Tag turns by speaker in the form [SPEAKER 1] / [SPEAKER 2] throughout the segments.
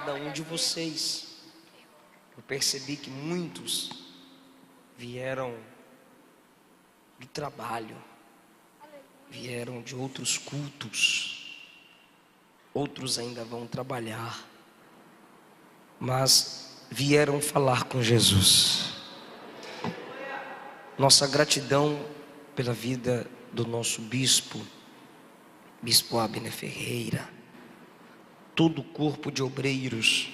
[SPEAKER 1] Cada um de vocês, eu percebi que muitos vieram do trabalho, vieram de outros cultos, outros ainda vão trabalhar, mas vieram falar com Jesus. Nossa gratidão pela vida do nosso bispo Abner Ferreira, todo o corpo de obreiros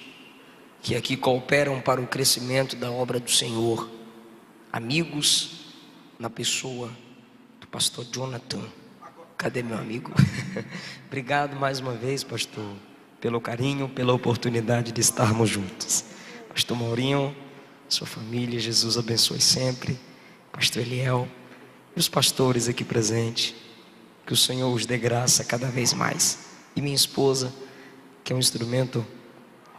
[SPEAKER 1] que aqui cooperam para o crescimento da obra do Senhor, amigos na pessoa do pastor Jonathan. Cadê meu amigo? Obrigado mais uma vez, pastor, pelo carinho, pela oportunidade de estarmos juntos. Pastor Maurinho, sua família, Jesus abençoe sempre. Pastor Eliel e os pastores aqui presentes, que o Senhor os dê graça cada vez mais. E minha esposa, que é um instrumento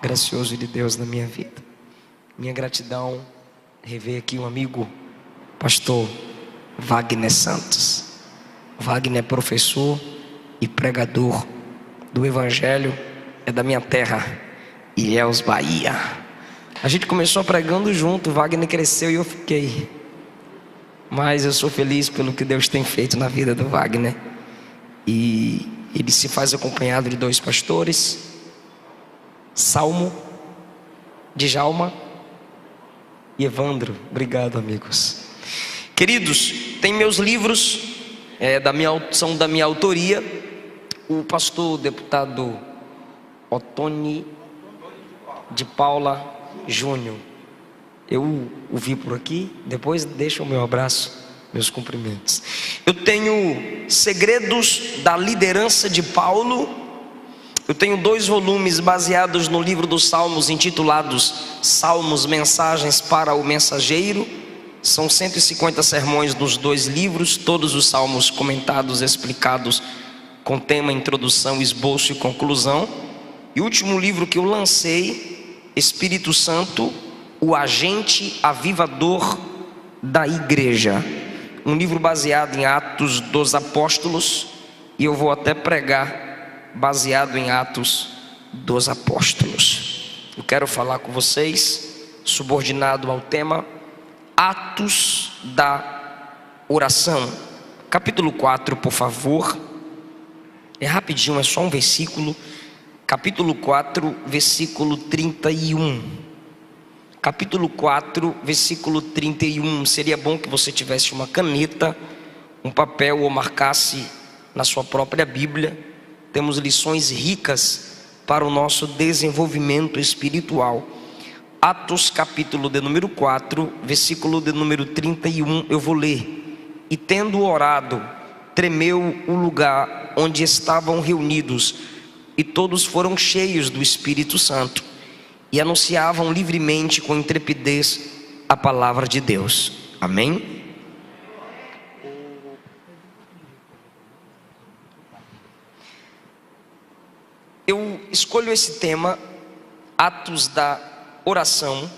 [SPEAKER 1] gracioso de Deus na minha vida. Minha gratidão, rever aqui um amigo, pastor Wagner Santos. Wagner é professor e pregador do Evangelho, é da minha terra, Ilhéus, Bahia. A gente começou pregando junto, Wagner cresceu e eu fiquei. Mas eu sou feliz pelo que Deus tem feito na vida do Wagner. E ele se faz acompanhado de dois pastores, Salmo, Djalma e Evandro. Obrigado, amigos. Queridos, tem meus livros, são da minha autoria. O pastor deputado Otônio de Paula Júnior, eu o vi por aqui. Depois deixa o meu abraço, meus cumprimentos. Eu tenho Segredos da Liderança de Paulo. Eu tenho 2 volumes baseados no livro dos Salmos, intitulados Salmos, Mensagens para o Mensageiro. São 150 sermões nos 2 livros, todos os salmos comentados, explicados, com tema, introdução, esboço e conclusão. E o último livro que eu lancei, Espírito Santo, o agente avivador da igreja. Um livro baseado em Atos dos Apóstolos, e eu vou até pregar baseado em Atos dos Apóstolos. Eu quero falar com vocês, subordinado ao tema Atos da Oração. Capítulo 4, por favor. É rapidinho, é só um versículo. Capítulo 4, versículo 31. Capítulo 4, versículo 31. Seria bom que você tivesse uma caneta, um papel, ou marcasse na sua própria Bíblia. Temos lições ricas para o nosso desenvolvimento espiritual. Atos capítulo de número 4, versículo de número 31, eu vou ler. E tendo orado, tremeu o lugar onde estavam reunidos, e todos foram cheios do Espírito Santo, e anunciavam livremente com intrepidez a palavra de Deus. Amém? Eu escolho esse tema, Atos da Oração,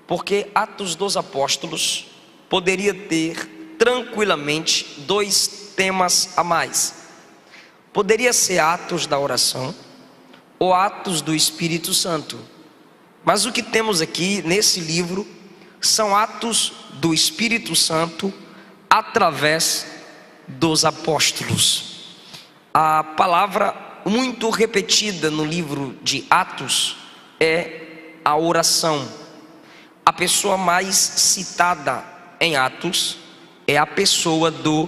[SPEAKER 1] porque Atos dos Apóstolos poderia ter tranquilamente 2 temas a mais. Poderia ser Atos da Oração ou Atos do Espírito Santo. Mas o que temos aqui nesse livro são Atos do Espírito Santo através dos apóstolos. A palavra muito repetida no livro de Atos é a oração. A pessoa mais citada em Atos é a pessoa do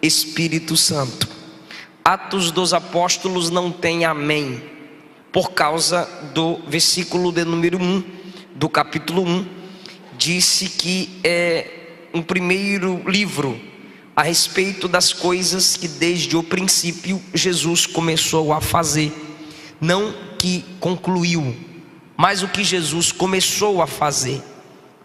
[SPEAKER 1] Espírito Santo. Atos dos Apóstolos não tem amém, por causa do versículo de número 1 do capítulo 1. Disse que é um primeiro livro a respeito das coisas que desde o princípio Jesus começou a fazer. Não que concluiu, mas o que Jesus começou a fazer.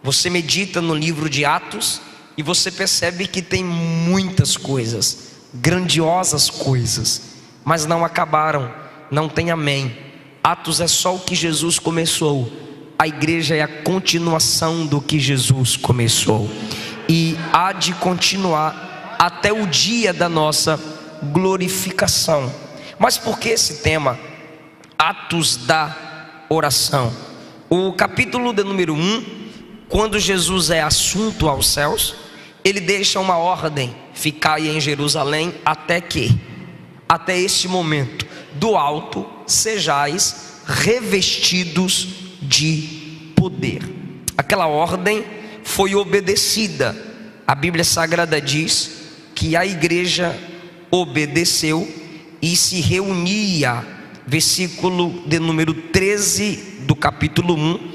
[SPEAKER 1] Você medita no livro de Atos e você percebe que tem muitas coisas, grandiosas coisas, mas não acabaram, não tem amém. Atos é só o que Jesus começou. A igreja é a continuação do que Jesus começou, e há de continuar até o dia da nossa glorificação. Mas por que esse tema, Atos da oração. O capítulo de número 1, quando Jesus é assunto aos céus, ele deixa uma ordem: ficai em Jerusalém até este momento, do alto sejais revestidos de poder. Aquela ordem foi obedecida. A Bíblia Sagrada diz que a igreja obedeceu e se reunia. Versículo de número 13 do capítulo 1,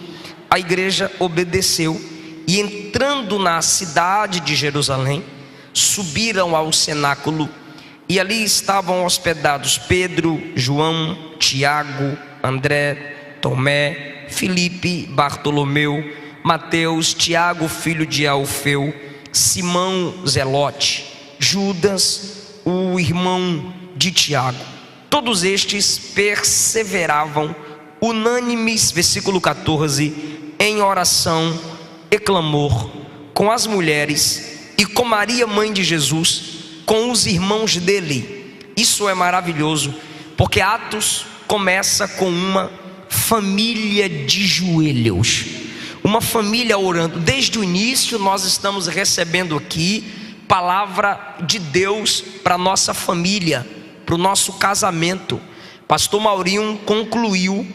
[SPEAKER 1] a igreja obedeceu e, entrando na cidade de Jerusalém, subiram ao cenáculo, e ali estavam hospedados Pedro, João, Tiago, André, Tomé, Filipe, Bartolomeu, Mateus, Tiago, filho de Alfeu, Simão Zelote, Judas, o irmão de Tiago. Todos estes perseveravam unânimes, versículo 14, em oração e clamor com as mulheres e com Maria, mãe de Jesus, com os irmãos dele. Isso é maravilhoso, porque Atos começa com uma família de joelhos, uma família orando. Desde o início nós estamos recebendo aqui palavra de Deus para a nossa família, para o nosso casamento. Pastor Maurinho concluiu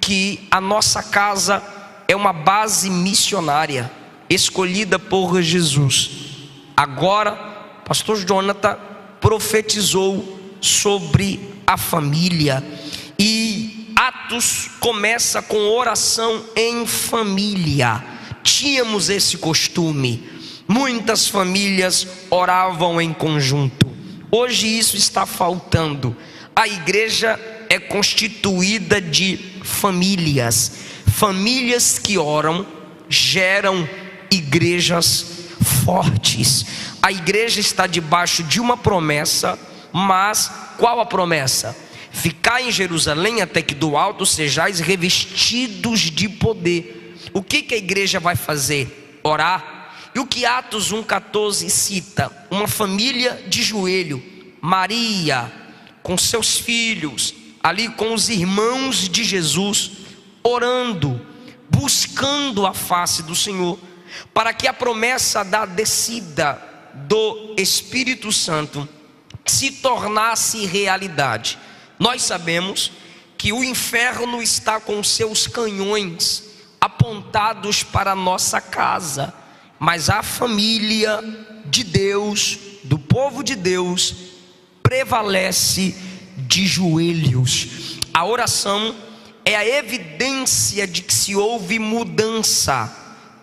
[SPEAKER 1] que a nossa casa é uma base missionária escolhida por Jesus. Agora, pastor Jonathan profetizou sobre a família, e Atos começa com oração em família. Tínhamos esse costume, muitas famílias oravam em conjunto. Hoje isso está faltando. A igreja é constituída de famílias. Famílias que oram geram igrejas fortes. A igreja está debaixo de uma promessa, mas qual a promessa? Ficar em Jerusalém até que do alto sejais revestidos de poder. O que a igreja vai fazer? Orar. E o que Atos 1,14 cita? Uma família de joelho, Maria com seus filhos, ali com os irmãos de Jesus, orando, buscando a face do Senhor, para que a promessa da descida do Espírito Santo se tornasse realidade. Nós sabemos que o inferno está com seus canhões apontados para a nossa casa, mas a família de Deus, do povo de Deus, prevalece de joelhos. A oração é a evidência de que se houve mudança.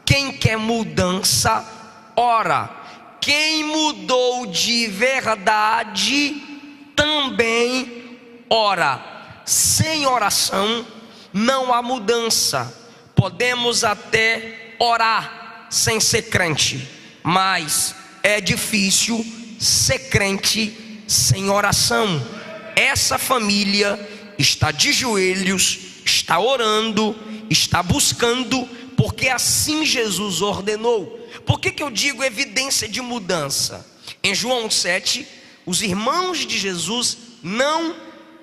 [SPEAKER 1] Quem quer mudança, ora. Quem mudou de verdade, também ora. Sem oração, não há mudança. Podemos até orar sem ser crente, mas é difícil ser crente sem oração. Essa família está de joelhos, está orando, está buscando, porque assim Jesus ordenou. Por que eu digo evidência de mudança? Em João 7, os irmãos de Jesus não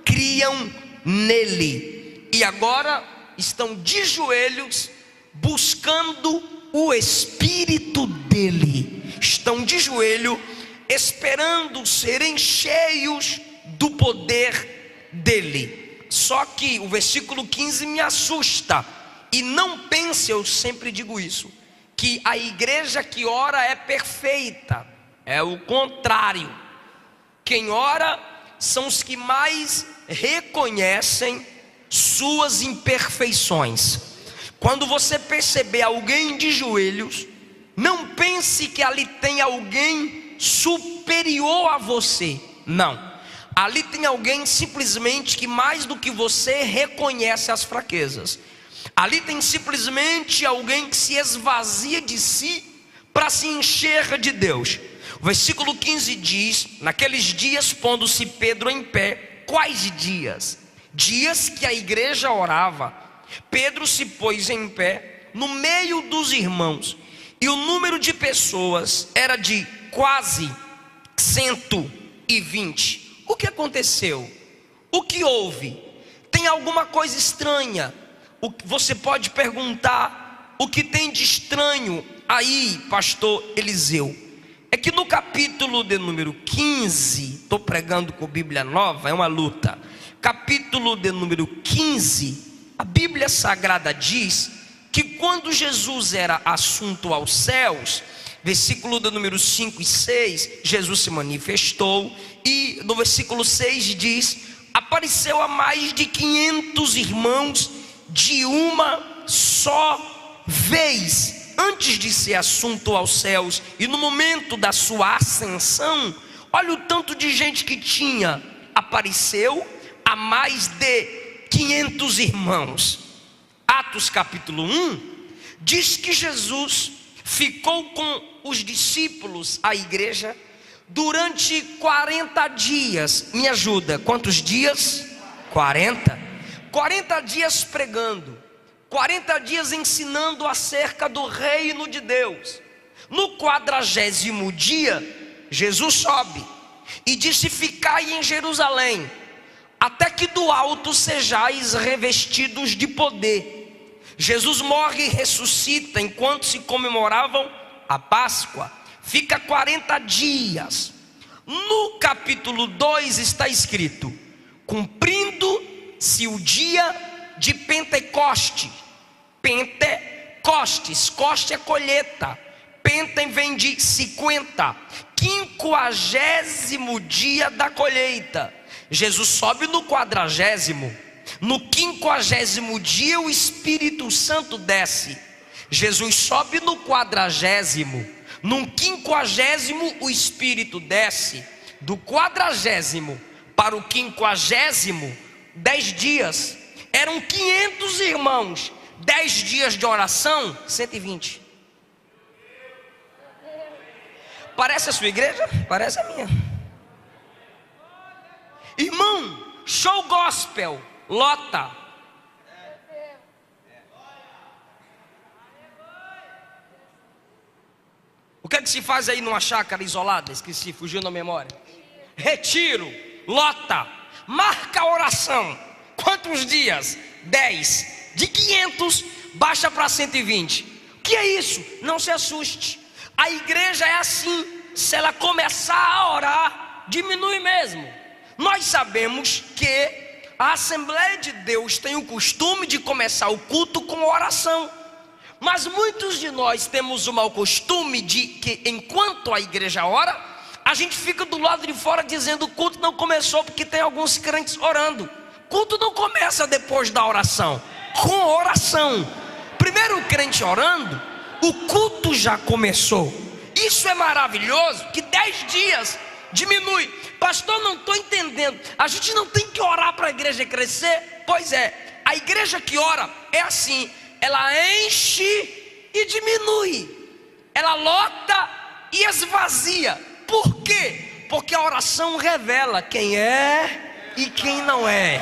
[SPEAKER 1] criam nele, e agora estão de joelhos buscando o Espírito dele. Estão de joelho esperando serem cheios do poder dele. Só que o versículo 15 me assusta. E não pense, eu sempre digo isso, que a igreja que ora é perfeita. É o contrário. Quem ora são os que mais reconhecem suas imperfeições. Quando você perceber alguém de joelhos, não pense que ali tem alguém superior a você. Não, ali tem alguém simplesmente que mais do que você reconhece as fraquezas. Ali tem simplesmente alguém que se esvazia de si para se encher de Deus. O versículo 15 diz: naqueles dias, pondo-se Pedro em pé. Quais dias? Dias que a igreja orava. Pedro se pôs em pé no meio dos irmãos, e o número de pessoas era de quase 120. O que aconteceu? O que houve? Tem alguma coisa estranha. Você pode perguntar: o que tem de estranho aí, pastor Eliseu? É que no capítulo de número 15, estou pregando com Bíblia Nova, é uma luta. Capítulo de número 15, a Bíblia Sagrada diz que quando Jesus era assunto aos céus, versículo de número 5 e 6, Jesus se manifestou, e no versículo 6 diz: apareceu a mais de 500 irmãos de uma só vez, antes de ser assunto aos céus. E no momento da sua ascensão, olha o tanto de gente que tinha. Apareceu a mais de 500 irmãos. Atos capítulo 1 diz que Jesus ficou com os discípulos, a igreja, durante 40 dias. Me ajuda, quantos dias? 40 dias pregando, 40 dias ensinando acerca do reino de Deus. No 40º dia, Jesus sobe e disse: ficai em Jerusalém, até que do alto sejais revestidos de poder. Jesus morre e ressuscita enquanto se comemoravam a Páscoa. Fica 40 dias. No capítulo 2 está escrito: cumprindo-se o dia de Pentecoste. Pentecostes, coste é colheita, Penta vem de 50, 50º dia da colheita. Jesus sobe no 40º, no 50º dia o Espírito Santo desce. Jesus sobe no 40º, no 50º o Espírito desce. Do 40º para o 50º, 10 dias, eram 500 irmãos. 10 dias de oração, 120. Parece a sua igreja? Parece a minha. Irmão, show gospel, lota. O que é que se faz aí numa chácara isolada? Esqueci, fugiu na memória. Retiro, lota. Marca a oração. Quantos dias? 10. De 500 baixa para 120. O que é isso? Não se assuste. A igreja é assim. Se ela começar a orar, diminui mesmo. Nós sabemos que a Assembleia de Deus tem o costume de começar o culto com oração. Mas muitos de nós temos o mau costume de que enquanto a igreja ora, a gente fica do lado de fora dizendo: o culto não começou, porque tem alguns crentes orando. Culto não começa depois da oração, com oração. Primeiro o crente orando, o culto já começou. Isso é maravilhoso, que 10 dias diminui. Pastor, não estou entendendo. A gente não tem que orar para a igreja crescer? Pois é, a igreja que ora é assim: ela enche e diminui, ela lota e esvazia. Por quê? Porque a oração revela quem é e quem não é.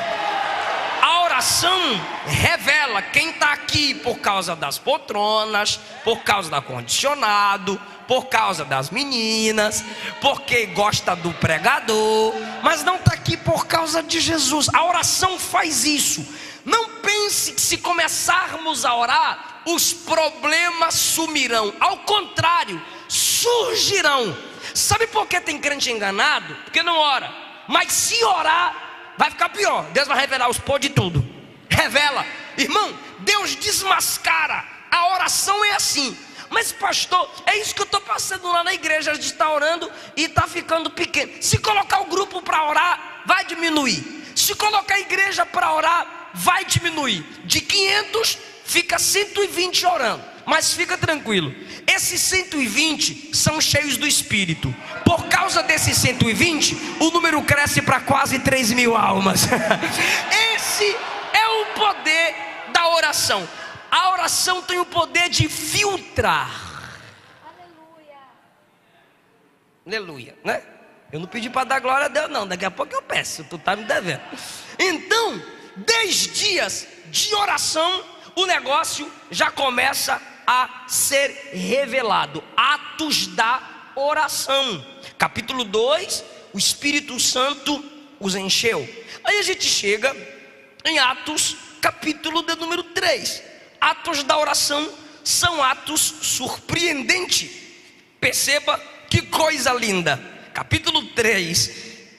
[SPEAKER 1] A oração revela quem está aqui por causa das poltronas, por causa do ar-condicionado, por causa das meninas, porque gosta do pregador, mas não está aqui por causa de Jesus. A oração faz isso. Não pense que se começarmos a orar, os problemas sumirão. Ao contrário, surgirão. Sabe por que tem crente enganado? Porque não ora. Mas se orar, vai ficar pior. Deus vai revelar os podres de tudo. Revela. Irmão, Deus desmascara. A oração é assim. Mas pastor, é isso que eu estou passando lá na igreja. A gente está orando e está ficando pequeno. Se colocar o grupo para orar, vai diminuir. Se colocar a igreja para orar, vai diminuir. De 500 fica 120 orando. Mas fica tranquilo, esses 120 são cheios do Espírito. Por causa desses 120, o número cresce para quase 3.000 almas. Esse é o poder da oração. A oração tem o poder de filtrar. Aleluia, né? Eu não pedi para dar glória a Deus não, daqui a pouco eu peço, tu tá me devendo. Então, 10 dias de oração, o negócio já começa a ser revelado. Atos da oração, capítulo 2, o Espírito Santo os encheu. Aí a gente chega em Atos capítulo de número 3. Atos da oração são atos surpreendentes. Perceba que coisa linda. Capítulo 3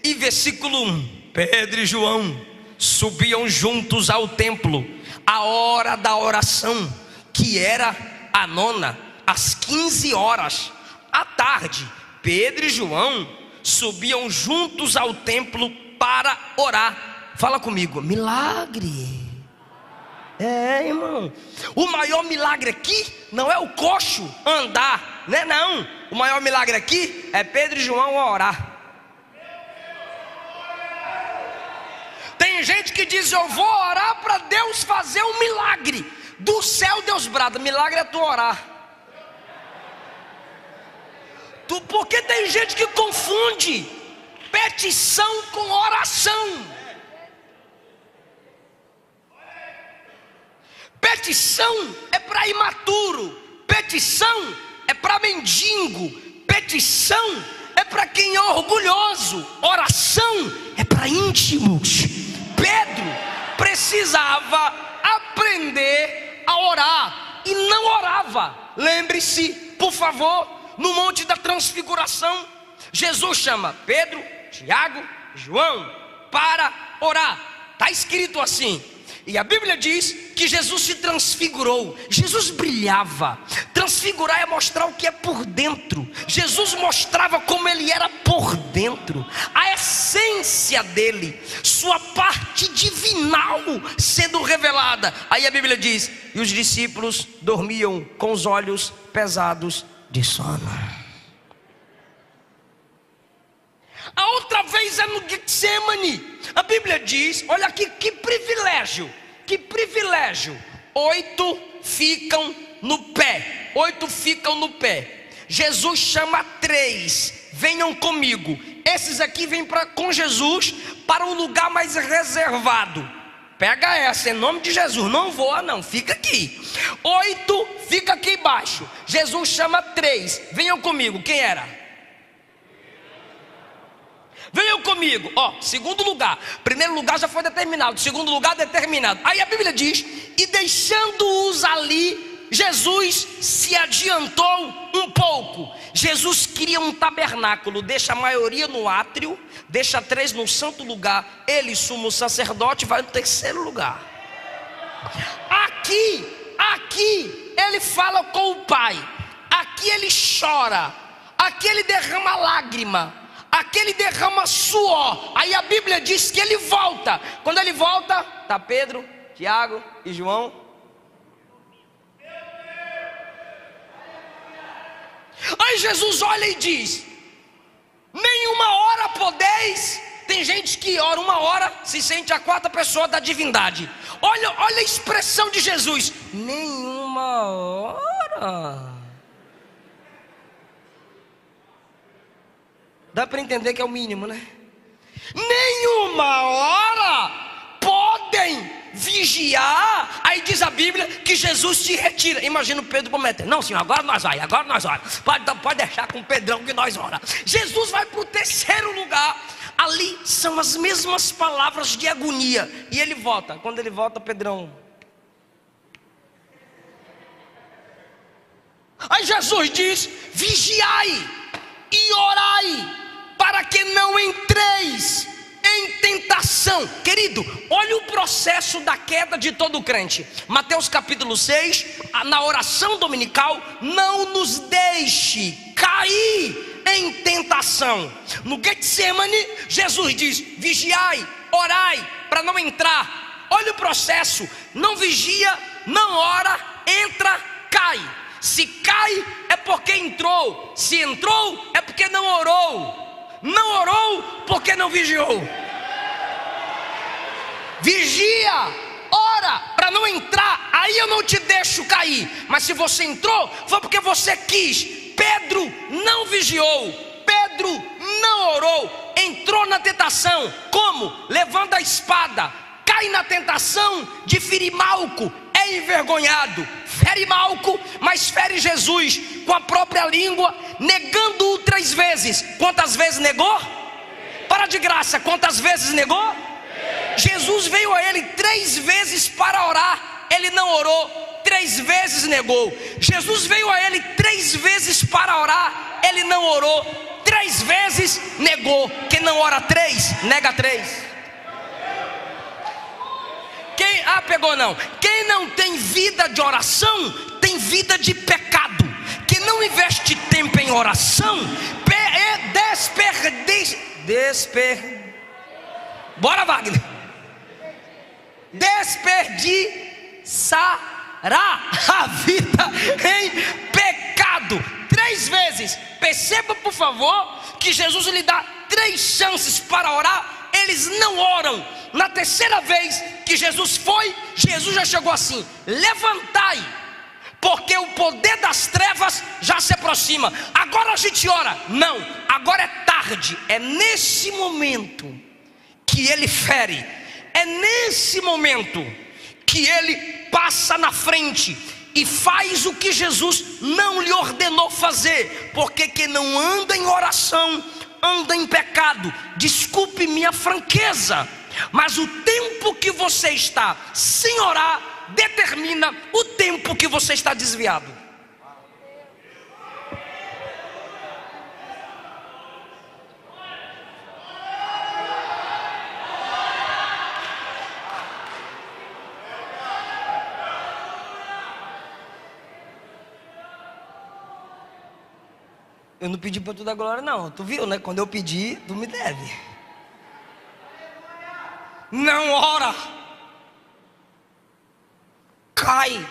[SPEAKER 1] e versículo 1. Pedro e João subiam juntos ao templo, a hora da oração, que era a 9, às 15 horas. À tarde, Pedro e João subiam juntos ao templo para orar. Fala comigo, milagre. Irmão, o maior milagre aqui não é o coxo andar, né? Não, o maior milagre aqui é Pedro e João orar. Tem gente que diz: eu vou orar para Deus fazer um milagre. Do céu Deus brada: milagre é tu orar. Porque tem gente que confunde petição com oração. Petição é para imaturo, petição é para mendigo, petição é para quem é orgulhoso, oração é para íntimos. Pedro precisava aprender a orar e não orava. Lembre-se, por favor, no Monte da Transfiguração, Jesus chama Pedro, Tiago, João para orar. Está escrito assim. E a Bíblia diz que Jesus se transfigurou. Jesus brilhava. Transfigurar é mostrar o que é por dentro. Jesus mostrava como ele era por dentro, a essência dele, sua parte divinal sendo revelada. Aí a Bíblia diz: e os discípulos dormiam com os olhos pesados de sono. A outra vez é no Getsemane. A Bíblia diz, olha aqui que privilégio, que privilégio. 8 ficam no pé, 8 ficam no pé. Jesus chama 3, venham comigo. Esses aqui vêm com Jesus para um lugar mais reservado. Pega essa, em nome de Jesus, não voa não, fica aqui. 8 fica aqui embaixo. Jesus chama 3, venham comigo. Quem era? Venham comigo, segundo lugar. Primeiro lugar já foi determinado, segundo lugar determinado. Aí a Bíblia diz: e deixando-os ali, Jesus se adiantou um pouco. Jesus queria um tabernáculo, deixa a maioria no átrio, deixa 3 no santo lugar. Ele, sumo sacerdote, vai no terceiro lugar. Aqui ele fala com o Pai. Aqui ele chora. Aqui ele derrama lágrima. Aqui ele derrama suor. Aí a Bíblia diz que ele volta. Quando ele volta, está Pedro, Tiago e João. Aí Jesus olha e diz: nenhuma hora podeis. Tem gente que ora 1 hora, se sente a 4ª pessoa da divindade. Olha a expressão de Jesus: nenhuma hora. Dá para entender que é o mínimo, né? Nenhuma hora podem vigiar. Aí diz a Bíblia que Jesus se retira. Imagina o Pedro prometendo: não, Senhor, agora nós oramos. Pode deixar com o Pedrão que nós oramos. Jesus vai para o terceiro lugar. Ali são as mesmas palavras de agonia. E ele volta. Quando ele volta, Pedrão. Aí Jesus diz: vigiai e orai, para que não entreis em tentação. Querido, olha o processo da queda de todo crente. Mateus capítulo 6, na oração dominical: não nos deixe cair em tentação. No Getsemane, Jesus diz: vigiai, orai, para não entrar. Olha o processo: não vigia, não ora, entra, cai. Se cai é porque entrou, se entrou é porque não orou, não orou porque não vigiou. Vigia, ora para não entrar, aí eu não te deixo cair. Mas se você entrou, foi porque você quis. Pedro não vigiou, Pedro não orou, entrou na tentação. Como? Levando a espada, cai na tentação de ferir Malco, é envergonhado, fere Malco, mas fere Jesus com a própria língua, negando-o 3 vezes. Quantas vezes negou? Para de graça, quantas vezes negou? Jesus veio a ele 3 vezes para orar, ele não orou, 3 vezes negou. Jesus veio a ele 3 vezes para orar, ele não orou, 3 vezes negou. Quem não ora 3, nega 3. Pegou não. Quem não tem vida de oração, tem vida de pecado. Quem não investe tempo em oração, bora, Wagner. Desperdiçará a vida em pecado. 3 vezes. Perceba, por favor, que Jesus lhe dá 3 chances para orar. Eles não oram. Na 3ª vez que Jesus foi, Jesus já chegou assim: levantai, porque o poder das trevas já se aproxima. Agora a gente ora. Não, agora é tarde. É nesse momento que ele fere. É nesse momento que ele passa na frente e faz o que Jesus não lhe ordenou fazer. Porque quem não anda em oração, anda em pecado. Desculpe minha franqueza, mas o tempo que você está sem orar determina o tempo que você está desviado. Eu não pedi para tu dar glória não. Tu viu, né? Quando eu pedi, tu me deve. Não ora. Cai.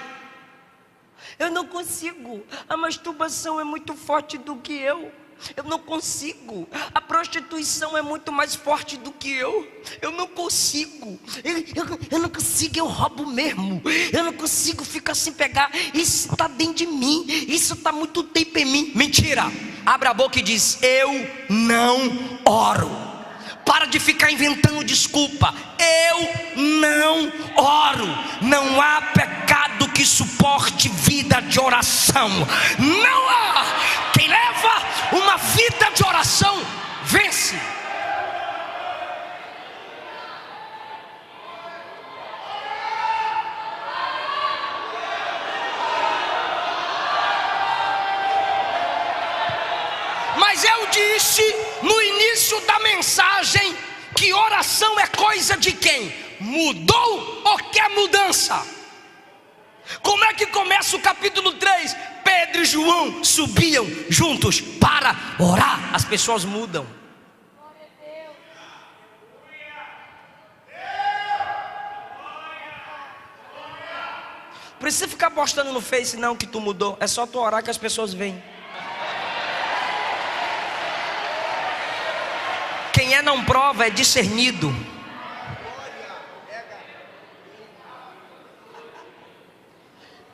[SPEAKER 1] Eu não consigo. A masturbação é muito forte do que eu. Eu não consigo. A prostituição é muito mais forte do que eu. Eu não consigo. Eu não consigo, eu roubo mesmo. Eu não consigo ficar sem pegar. Isso está dentro de mim. Isso está muito tempo em mim. Mentira. Abre a boca e diz: eu não oro. Para de ficar inventando desculpa. Eu não oro. Não há pecado que suporte vida de oração. Não há. Quem leva uma vida de oração vence. Mas eu disse no início da mensagem que oração é coisa de quem mudou ou quer mudança. Como é que começa o capítulo 3? Pedro e João subiam juntos para orar. As pessoas mudam. Não precisa ficar postando no Face não que tu mudou. É só tu orar que as pessoas vêm. Quem é não prova é discernido.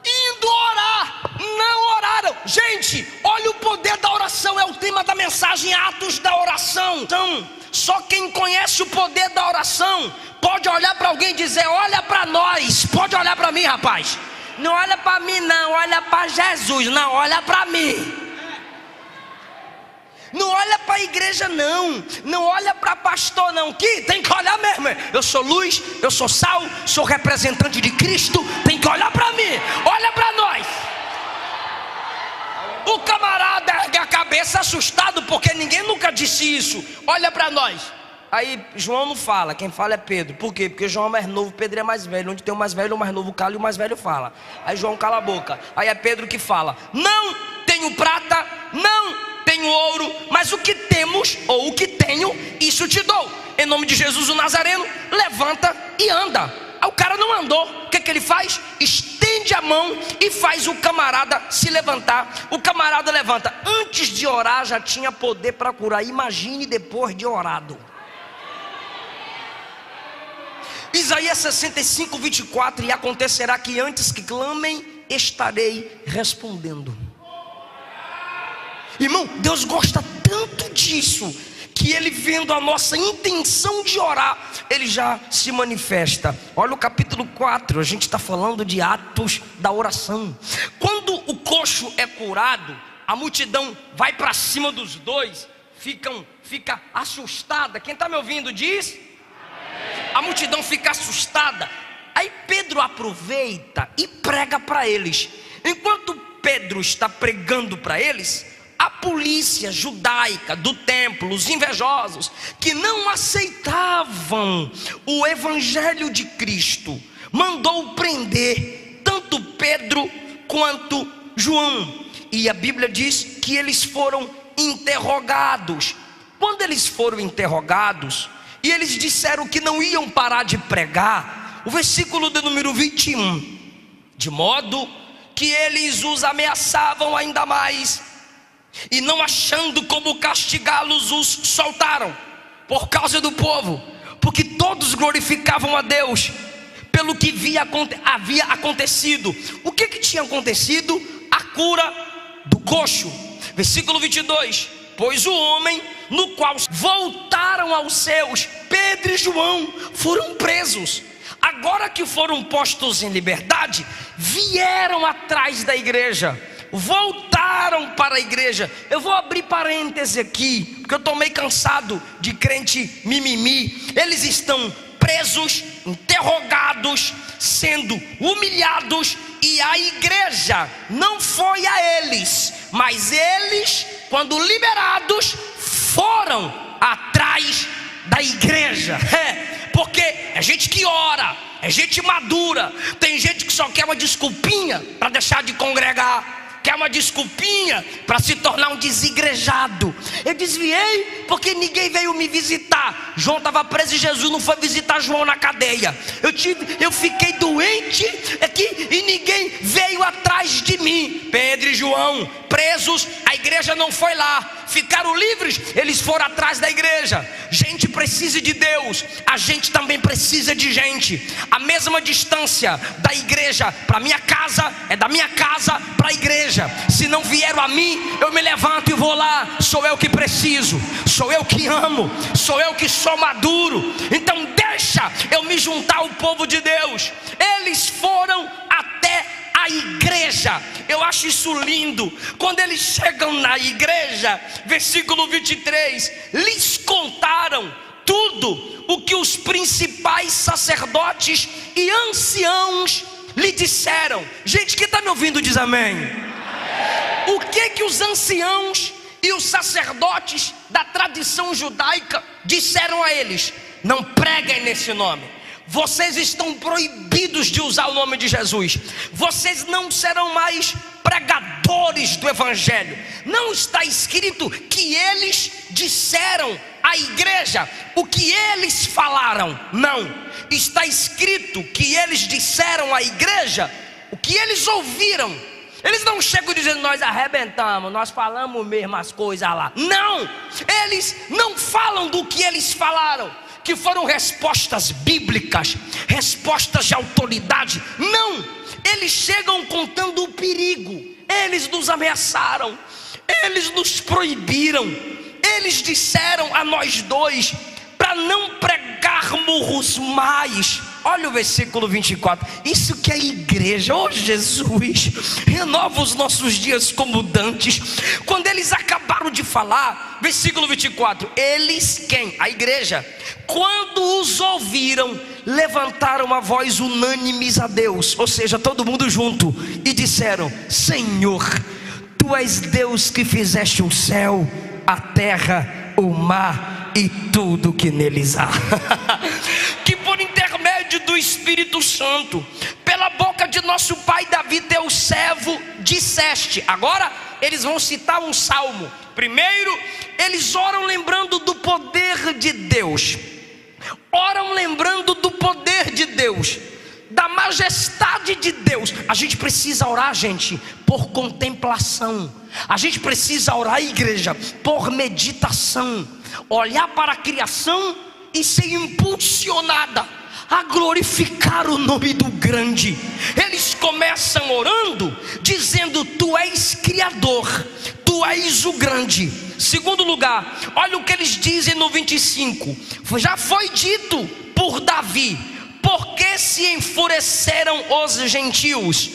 [SPEAKER 1] Indo orar, não oraram. Gente, olha o poder da oração. É o tema da mensagem, Atos da Oração. Então, só quem conhece o poder da oração pode olhar para alguém e dizer: olha para nós. Pode olhar para mim, rapaz. Não olha para mim não, olha para Jesus. Não, olha para mim. Não olha para a igreja não. Não olha para pastor não. Que tem que olhar mesmo. Eu sou luz, eu sou sal, sou representante de Cristo. Tem que olhar para mim. Olha para nós. O camarada ergue a cabeça assustado, porque ninguém nunca disse isso. Olha para nós. Aí João não fala, quem fala é Pedro. Por quê? Porque João é mais novo, Pedro é mais velho. Onde tem o mais velho, o mais novo cala e o mais velho fala. Aí João cala a boca. Aí é Pedro que fala: não tenho prata, não tenho ouro, mas o que temos, ou o que tenho, isso te dou. Em nome de Jesus o Nazareno, levanta e anda. Aí o cara não andou. O que ele faz? Estende a mão e faz o camarada se levantar. O camarada levanta. Antes de orar já tinha poder para curar. Imagine depois de orado. Isaías 65, 24. E acontecerá que antes que clamem, estarei respondendo. Irmão, Deus gosta tanto disso, que Ele, vendo a nossa intenção de orar, Ele já se manifesta. Olha o capítulo 4, a gente está falando de Atos da oração. Quando o coxo é curado, a multidão vai para cima dos dois, fica assustada. Quem está me ouvindo diz: a multidão fica assustada. Aí Pedro aproveita e prega para eles. Enquanto Pedro está pregando para eles, a polícia judaica do templo, os invejosos, que não aceitavam o evangelho de Cristo, mandou prender tanto Pedro quanto João. E a Bíblia diz que eles foram interrogados. Quando eles foram interrogados e eles disseram que não iam parar de pregar, o versículo de número 21, de modo que eles os ameaçavam ainda mais, e não achando como castigá-los, os soltaram por causa do povo, porque todos glorificavam a Deus pelo que havia acontecido. O que tinha acontecido? A cura do coxo. Versículo 22, pois o homem no qual voltaram aos seus, Pedro e João, foram presos. Agora que foram postos em liberdade, vieram atrás da igreja, voltaram para a igreja. Eu vou abrir parêntese aqui, porque eu estou meio cansado de crente mimimi. Eles estão presos, interrogados, sendo humilhados, e a igreja não foi a eles, mas eles, quando liberados, foram atrás da igreja. Porque é gente que ora, é gente madura. Tem gente que só quer uma desculpinha para deixar de congregar, quer uma desculpinha para se tornar um desigrejado. Eu desviei porque ninguém veio me visitar. João estava preso e Jesus não foi visitar João na cadeia. Eu fiquei doente aqui e ninguém veio atrás de mim. Pedro e João presos, a igreja não foi lá. Ficaram livres, eles foram atrás da igreja. Gente precisa de Deus, a gente também precisa de gente. A mesma distância da igreja para minha casa é da minha casa para a igreja. Se não vieram a mim, eu me levanto e vou lá. Sou eu que preciso, sou eu que amo, sou eu que sou maduro. Então deixa eu me juntar ao povo de Deus. Eles foram até a igreja. Eu acho isso lindo. Quando eles chegam na igreja, versículo 23, lhes contaram tudo o que os principais sacerdotes e anciãos lhe disseram. Gente que está me ouvindo diz amém. O que os anciãos e os sacerdotes da tradição judaica disseram a eles? Não preguem nesse nome. Vocês estão proibidos de usar o nome de Jesus. Vocês não serão mais pregadores do evangelho. Não está escrito que eles disseram à igreja o que eles falaram. Não, está escrito que eles disseram à igreja o que eles ouviram. Eles não chegam dizendo: nós arrebentamos, nós falamos mesmo as coisas lá. Não, eles não falam do que eles falaram, que foram respostas bíblicas, respostas de autoridade. Não, eles chegam contando o perigo. Eles nos ameaçaram, eles nos proibiram, eles disseram a nós dois para não pregarmos mais. Olha o versículo 24, isso que é igreja. Oh Jesus, renova os nossos dias como dantes. Quando eles acabaram de falar, versículo 24, eles, quem? A igreja, quando os ouviram, levantaram a voz unânimes a Deus, ou seja, todo mundo junto, e disseram: Senhor, Tu és Deus que fizeste o céu, a terra, o mar e tudo que neles há. Que por intermédio do Espírito Santo, pela boca de nosso pai Davi, teu servo, disseste. Agora eles vão citar um salmo. Primeiro, eles oram lembrando do poder de Deus. Oram lembrando do poder de Deus, da majestade de Deus. A gente precisa orar, gente, por contemplação. A gente precisa orar, igreja, por meditação. Olhar para a criação e ser impulsionada a glorificar o nome do grande. Eles começam orando, dizendo: Tu és Criador, Tu és o grande. Segundo lugar, olha o que eles dizem no 25. Já foi dito por Davi: porque se enfureceram os gentios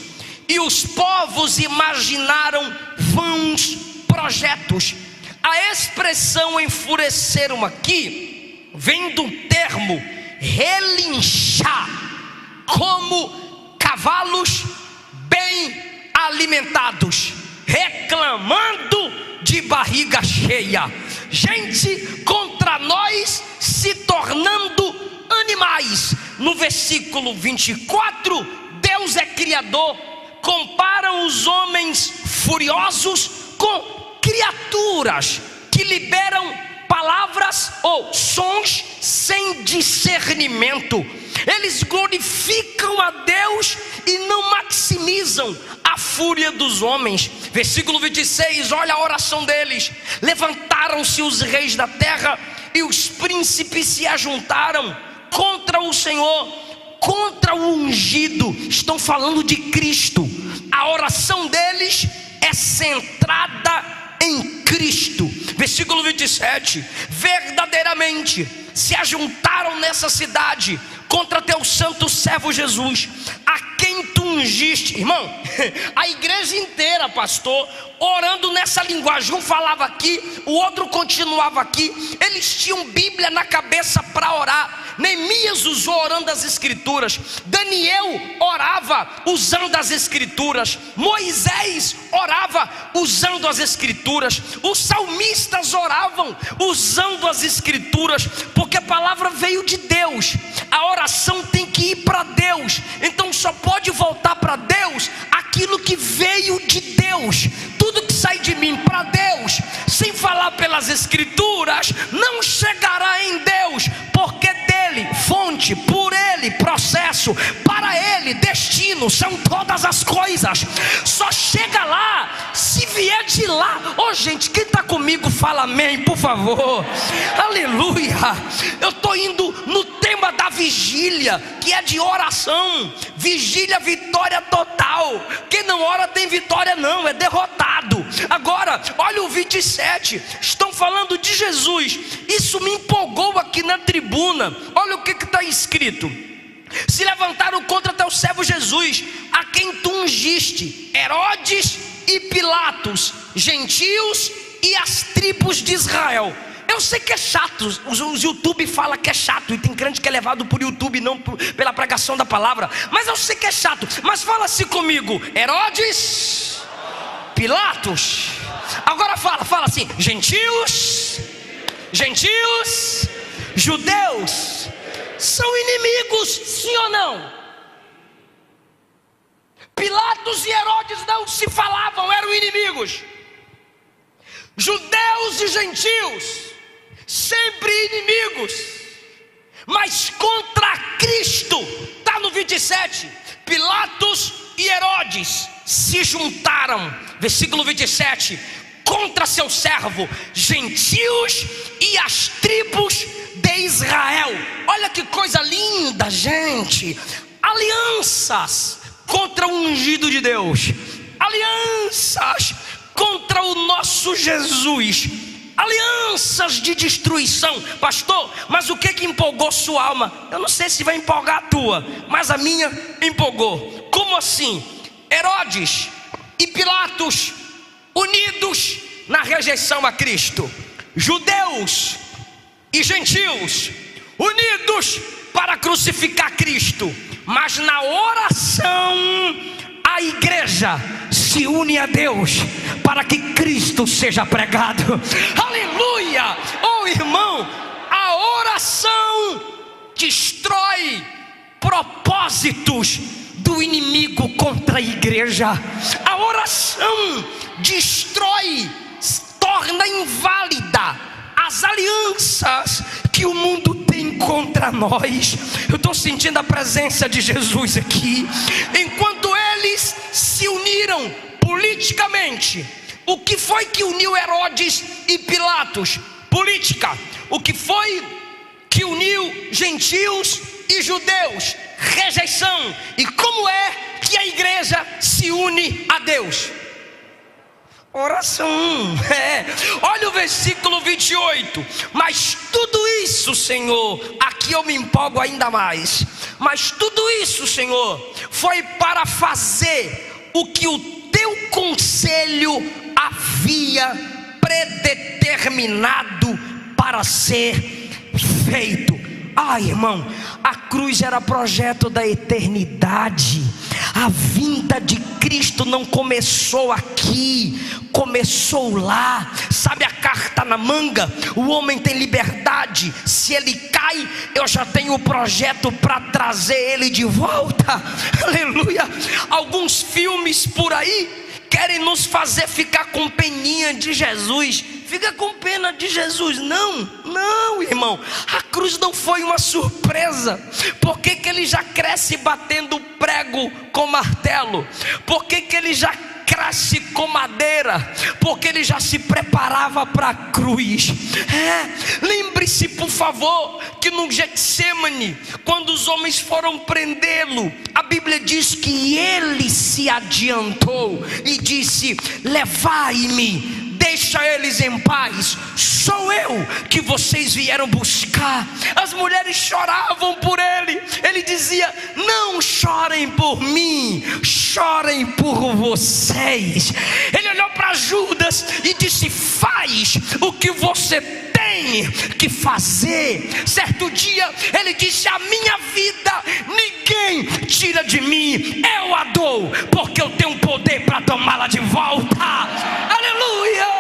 [SPEAKER 1] e os povos imaginaram vãos projetos. A expressão enfureceram aqui vem do termo relinchar como cavalos bem alimentados, reclamando de barriga cheia. Gente contra nós se tornando animais. No versículo 24, Deus é criador. Comparam os homens furiosos com criaturas que liberam palavras ou sons sem discernimento. Eles glorificam a Deus e não maximizam a fúria dos homens. Versículo 26, olha a oração deles: levantaram-se os reis da terra e os príncipes se ajuntaram contra o Senhor, contra o ungido. Estão falando de Cristo. A oração deles é centrada em Cristo. Versículo 27, verdadeiramente se ajuntaram nessa cidade contra teu santo servo Jesus, a quem tu ungiste. Irmão, a igreja inteira, pastor, orando nessa linguagem. Um falava aqui, o outro continuava aqui. Eles tinham Bíblia na cabeça para orar. Neemias usou orando as escrituras, Daniel orava usando as escrituras, Moisés orava usando as escrituras, os salmistas oravam usando as escrituras, porque a palavra veio de Deus. A oração tem que ir para Deus, então só pode voltar para Deus aquilo que veio de Deus. Tudo que sai de mim para Deus, sem falar pelas escrituras, não chegará em Deus, porque dele, fonte, por ele, processo, para ele, destino, são todas as coisas. Só chega lá se vier de lá. Oh, gente, quem está comigo fala amém, por favor. Aleluia. Eu estou indo no tema da vigília, que é de oração. Vigília, vitória total. Quem não ora tem vitória não, é derrotado. Agora, olha o 27, estão falando de Jesus. Isso me empolgou aqui na tribuna. Olha o que está escrito: se levantaram contra teu servo Jesus, a quem tu ungiste, Herodes e Pilatos, gentios e as tribos de Israel. Eu sei que é chato, os YouTube falam que é chato, e tem crente que é levado por YouTube, não pela pregação da palavra. Mas eu sei que é chato, mas fala assim comigo: Herodes, Pilatos. Agora fala assim: gentios, judeus são inimigos, sim ou não? Pilatos e Herodes não se falavam, eram inimigos. Judeus e gentios, sempre inimigos. Mas contra Cristo, está no 27, Pilatos e Herodes se juntaram, versículo 27, contra seu servo, gentios e as tribos de Israel. Olha que coisa linda, gente. Alianças contra o ungido de Deus, alianças contra o nosso Jesus, alianças de destruição. Pastor, mas o que empolgou sua alma? Eu não sei se vai empolgar a tua, mas a minha empolgou. Como assim? Herodes e Pilatos unidos na rejeição a Cristo, judeus e gentios unidos para crucificar Cristo. Mas na oração a igreja se une a Deus para que Cristo seja pregado. Aleluia! Oh, irmão, a oração destrói propósitos do inimigo contra a igreja. A oração destrói, torna inválida as alianças que o mundo tem contra nós. Eu estou sentindo a presença de Jesus aqui. Enquanto eles se uniram politicamente, o que foi que uniu Herodes e Pilatos? Política. O que foi que uniu gentios e judeus? Rejeição. E como é que a igreja se une a Deus? Oração. Olha o versículo 28. Mas tudo isso, Senhor, aqui eu me empolgo ainda mais. Mas tudo isso, Senhor, foi para fazer o que o teu conselho havia predeterminado para ser feito. Irmão, a cruz era projeto da eternidade. A vinda de Cristo não começou aqui, começou lá. Sabe a carta na manga? O homem tem liberdade. Se ele cai, eu já tenho o projeto para trazer ele de volta. Aleluia. Alguns filmes por aí querem nos fazer ficar com peninha de Jesus. Fica com pena de Jesus. Não, irmão. A cruz não foi uma surpresa. Por que ele já cresce batendo prego com martelo? Por que ele já cresce com madeira? Porque ele já se preparava para a cruz. Lembre-se, por favor, que no Getsêmani, quando os homens foram prendê-lo, a Bíblia diz que ele se adiantou e disse: levai-me, deixa eles em paz, sou eu que vocês vieram buscar. As mulheres choravam por ele. Ele dizia: não chorem por mim, chorem por vocês. Ele olhou para Judas e disse: faz o que você tem que fazer. Certo dia ele disse: a minha vida ninguém tira de mim, eu a dou, porque eu tenho poder para tomá-la de volta. Aleluia.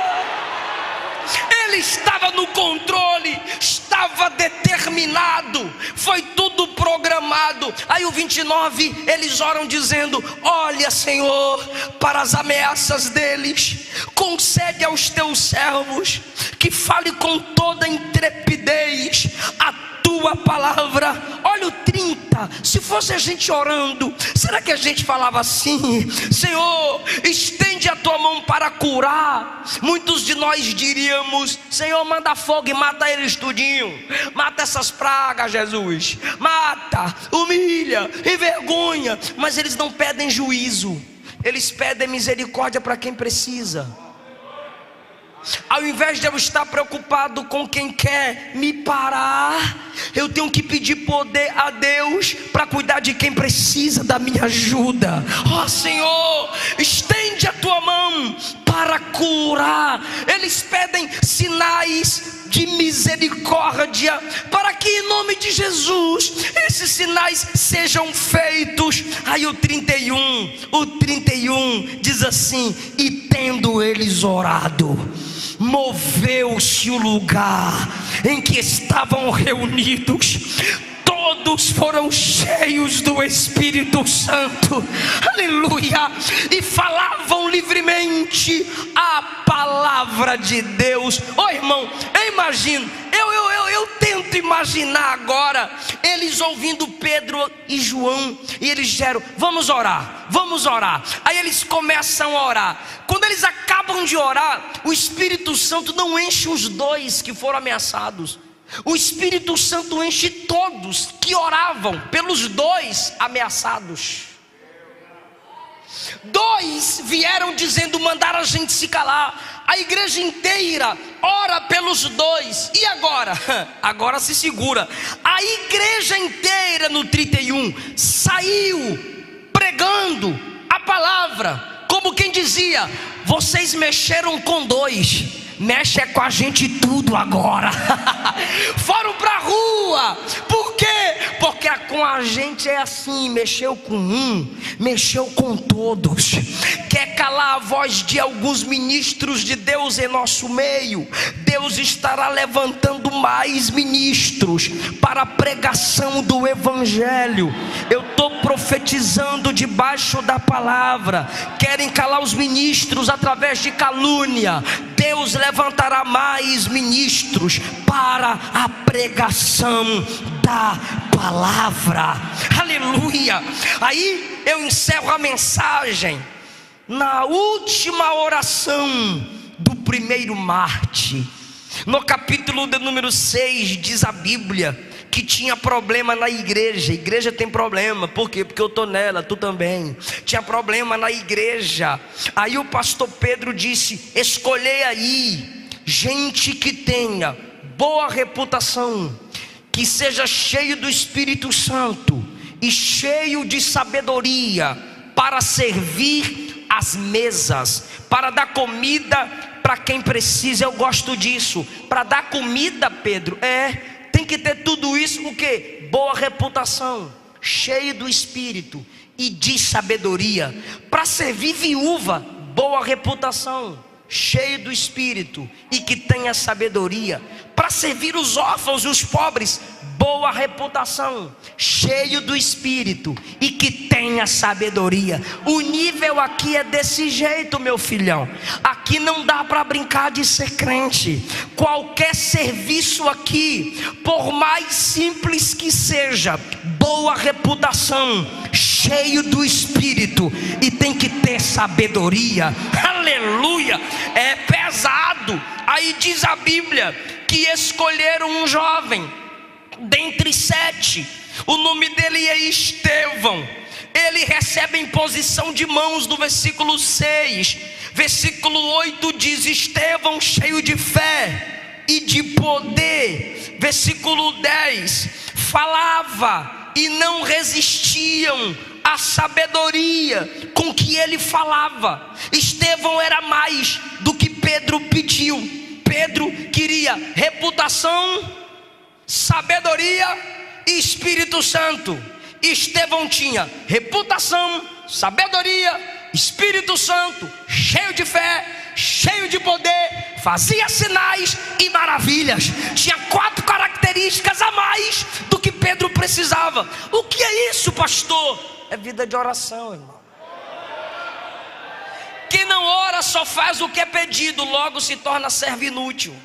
[SPEAKER 1] Ele estava no controle, estava determinado, foi tudo programado. Aí o 29, eles oram dizendo: olha, Senhor, para as ameaças deles, concede aos teus servos que fale com toda intrepidez a tua palavra. Olha o 30, se fosse a gente orando, será que a gente falava assim: Senhor, estende a tua mão para curar? Muitos de nós diríamos: Senhor, manda fogo e mata eles tudinho, mata essas pragas, Jesus, mata, humilha, envergonha. Mas eles não pedem juízo, eles pedem misericórdia para quem precisa. Ao invés de eu estar preocupado com quem quer me parar, eu tenho que pedir poder a Deus para cuidar de quem precisa da minha ajuda. Senhor, estende a tua mão para curar. Eles pedem sinais de misericórdia, para que em nome de Jesus esses sinais sejam feitos. Aí o 31 diz assim: e tendo eles orado, moveu-se o lugar em que estavam reunidos. Todos foram cheios do Espírito Santo, aleluia, e falavam livremente a palavra de Deus. Irmão, eu imagino, eu tento imaginar agora eles ouvindo Pedro e João, e eles disseram: vamos orar. Aí eles começam a orar. Quando eles acabam de orar, o Espírito Santo não enche os dois que foram ameaçados. O Espírito Santo enche todos que oravam pelos dois ameaçados. Dois vieram dizendo: mandaram a gente se calar. A igreja inteira ora pelos dois. E agora? Agora se segura. A igreja inteira no 31 saiu pregando a palavra, como quem dizia: vocês mexeram com dois, mexe com a gente tudo agora. Foram pra rua. Por quê? Porque com a gente é assim: mexeu com um, mexeu com todos. Quer calar a voz de alguns ministros de Deus em nosso meio? Deus estará levantando mais ministros para a pregação do Evangelho. Eu estou profetizando debaixo da palavra. Querem calar os ministros através de calúnia? Deus levantará mais ministros para a pregação da palavra. Aleluia. Aí eu encerro a mensagem na última oração do primeiro Marte. No capítulo de número 6 diz a Bíblia que tinha problema na igreja. A igreja tem problema. Por quê? Porque eu estou nela, tu também. Tinha problema na igreja. Aí o pastor Pedro disse: escolhei aí gente que tenha boa reputação, que seja cheio do Espírito Santo e cheio de sabedoria, para servir as mesas, para dar comida para quem precisa. Eu gosto disso. Para dar comida, Pedro, tem tem que ter tudo isso, o quê? Boa reputação, cheio do Espírito e de sabedoria. Para servir viúva, boa reputação, cheio do Espírito e que tenha sabedoria. Para servir os órfãos e os pobres, boa reputação, cheio do Espírito e que tenha sabedoria. O nível aqui é desse jeito, meu filhão. Aqui não dá para brincar de ser crente. Qualquer serviço aqui, por mais simples que seja, boa reputação, cheio do Espírito e tem que ter sabedoria. Aleluia, é pesado. Aí diz a Bíblia que escolheram um jovem dentre 7, o nome dele é Estevão. Ele recebe imposição de mãos no versículo 6. Versículo 8 diz: Estevão cheio de fé e de poder. Versículo 10: falava e não resistiam à sabedoria com que ele falava. Estevão era mais do que Pedro pediu. Pedro queria reputação, sabedoria e Espírito Santo. Estevão tinha reputação, sabedoria, Espírito Santo, cheio de fé, cheio de poder, fazia sinais e maravilhas. Tinha 4 características a mais do que Pedro precisava. O que é isso, pastor? É vida de oração, irmão. Quem não ora só faz o que é pedido, logo se torna servo inútil.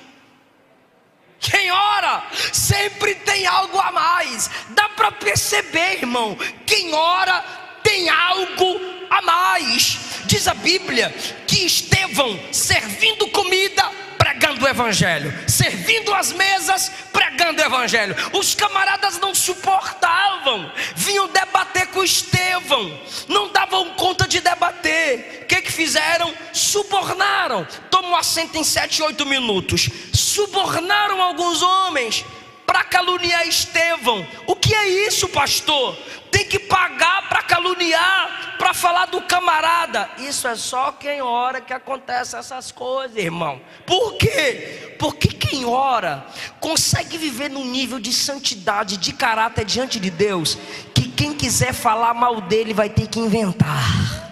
[SPEAKER 1] Quem ora sempre tem algo a mais. Dá para perceber, irmão. Quem ora tem algo a mais. Diz a Bíblia que Estevão, servindo comida, pregando o evangelho, servindo as mesas, pregando o evangelho. Os camaradas não suportavam, vinham debater com Estevão, não davam conta de debater. O que fizeram? Subornaram. Toma um assento em 7, 8 minutos. Subornaram alguns homens para caluniar Estevão. O que é isso, pastor? Tem que pagar para caluniar, para falar do camarada. Isso é só quem ora que acontece essas coisas, irmão. Por quê? Porque quem ora consegue viver num nível de santidade, de caráter diante de Deus, que quem quiser falar mal dele vai ter que inventar.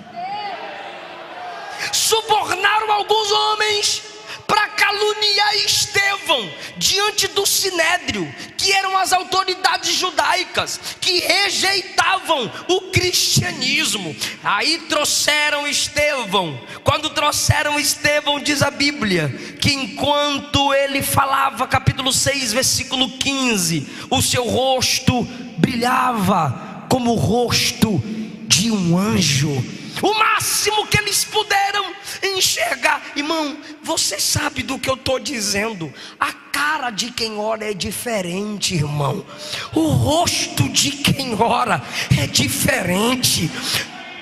[SPEAKER 1] Subornaram alguns homens para caluniar Estevão diante do Sinédrio, que eram as autoridades judaicas que rejeitavam o cristianismo. Aí trouxeram Estevão. Quando trouxeram Estevão, diz a Bíblia que enquanto ele falava, capítulo 6, versículo 15, o seu rosto brilhava como o rosto de um anjo. O máximo que eles puderam enxergar. Irmão, você sabe do que eu estou dizendo. A cara de quem ora é diferente, irmão. O rosto de quem ora é diferente.